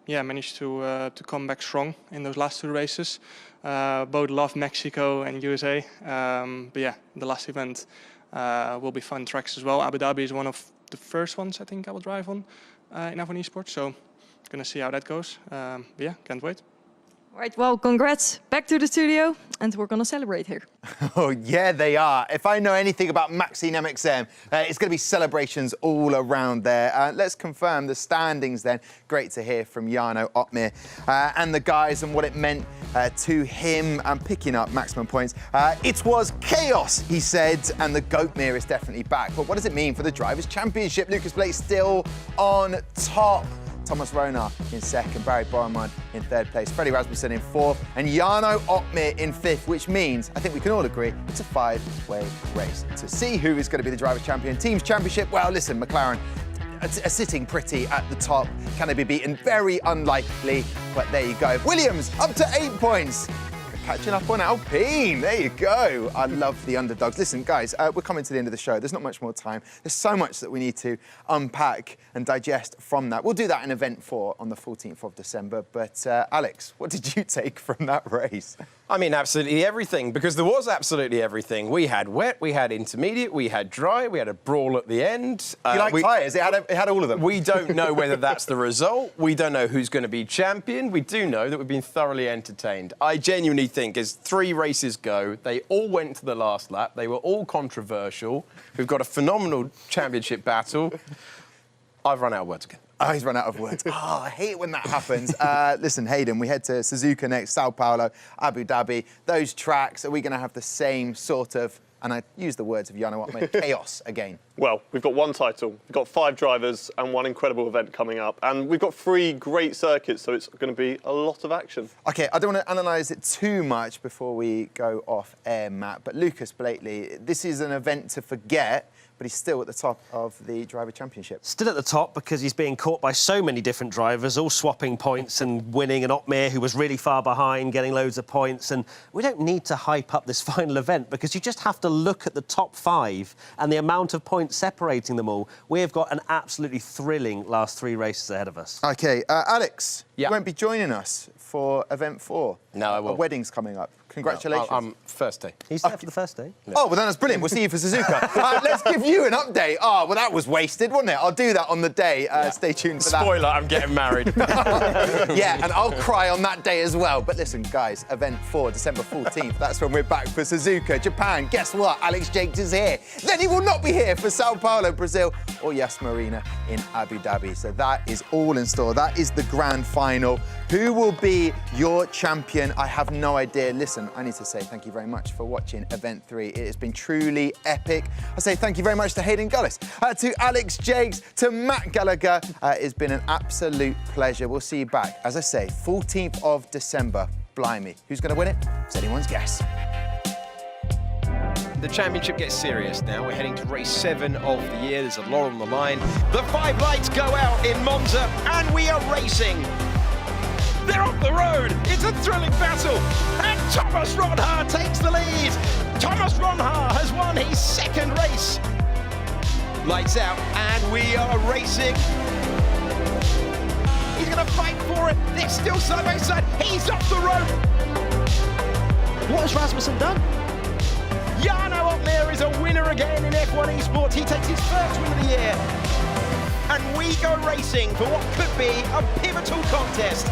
yeah, managed to come back strong in those last 2 races. Both love Mexico and USA. But yeah, the last event will be fun tracks as well. Abu Dhabi is one of the first ones I think I will drive on in F1 Esports. So gonna see how that goes. But yeah, can't wait. Right, well, congrats. Back to the studio, and we're going to celebrate here. Oh, yeah, they are. If I know anything about Maxine MXM, it's going to be celebrations all around there. Let's confirm the standings then. Great to hear from Jarno Opmeer and the guys and what it meant to him and picking up maximum points. It was chaos, he said, and the Goatmere is definitely back. But what does it mean for the Drivers' Championship? Lucas Blake still on top. Thomas Rona in second, Barry Bormann in third place, Freddie Rasmussen in fourth, and Jarno Opmeer in fifth, which means, I think we can all agree, it's a 5-way race. To see who is going to be the Drivers' Champion Teams Championship, well, listen, McLaren are sitting pretty at the top. Can they be beaten? Very unlikely, but there you go. Williams up to 8 points. Catching up on Alpine. There you go. I love the underdogs. Listen, guys, we're coming to the end of the show. There's not much more time. There's so much that we need to unpack and digest from that. We'll do that in event 4 on the 14th of December. But Alex, what did you take from that race? I mean, absolutely everything, because there was absolutely everything. We had wet, we had intermediate, we had dry, we had a brawl at the end. You like tyres? It had all of them. We don't know whether that's the result. We don't know who's going to be champion. We do know that we've been thoroughly entertained. I genuinely think as 3 races go, they all went to the last lap. They were all controversial. We've got a phenomenal championship battle. I've run out of words again. Oh, he's run out of words. Oh, I hate it when that happens. Listen, Hayden, we head to Suzuka next, Sao Paulo, Abu Dhabi. Those tracks, are we going to have the same sort of, and I use the words of Jarno Opmeer, chaos again? Well, we've got one title, we've got 5 drivers and one incredible event coming up. And we've got 3 great circuits, so it's going to be a lot of action. OK, I don't want to analyse it too much before we go off air, Matt, but Lucas Blakely, this is an event to forget, but he's still at the top of the Driver Championship. Still at the top because he's being caught by so many different drivers, all swapping points and winning, and Otmir, who was really far behind, getting loads of points. And we don't need to hype up this final event because you just have to look at the top 5 and the amount of points separating them all. We have got an absolutely thrilling last 3 races ahead of us. OK, Alex, Yeah. you won't be joining us for event 4. No, I won't. A wedding's coming up. Congratulations. I'm first day. He's there for the first day. Oh, well, then that's brilliant. We'll see you for Suzuka. Let's give you an update. Oh, well, that was wasted, wasn't it? I'll do that on the day. Stay tuned for that. Spoiler, I'm getting married. Yeah, and I'll cry on that day as well. But listen, guys, event 4, December 14th, that's when we're back for Suzuka, Japan. Guess what? Alex Jakes is here. Then he will not be here for Sao Paulo, Brazil, or Yas Marina in Abu Dhabi. So that is all in store. That is the grand final. Who will be your champion? I have no idea. Listen, I need to say thank you very much for watching Event 3. It has been truly epic. I say thank you very much to Hayden Gullis, to Alex Jakes, to Matt Gallagher. It's been an absolute pleasure. We'll see you back, as I say, 14th of December. Blimey. Who's going to win it? It's anyone's guess. The championship gets serious now. We're heading to race 7 of the year. There's a lot on the line. The 5 lights go out in Monza, and we are racing. They're off the road. It's a thrilling battle. And Thomas Ronhaar takes the lead. Thomas Ronhaar has won his 2nd race. Lights out, and we are racing. He's going to fight for it. They're still side by side. He's off the road. What has Rasmussen done? Jarno Otmir is a winner again in F1 Esports. He takes his 1st win of the year. And we go racing for what could be a pivotal contest.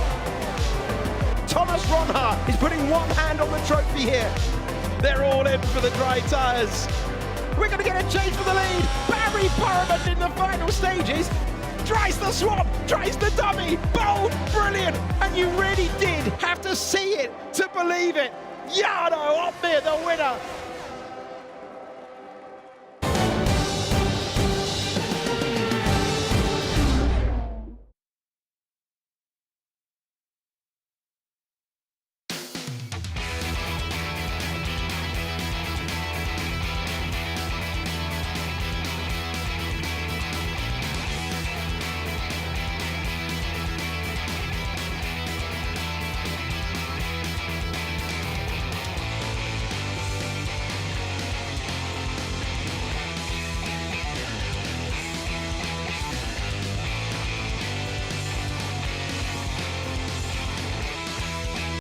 Thomas Ronhaar is putting one hand on the trophy here. They're all in for the dry tyres. We're going to get a change for the lead. Barry Burman in the final stages. Tries the swap, tries the dummy. Bold, brilliant. And you really did have to see it to believe it. Jarno Otmir, the winner.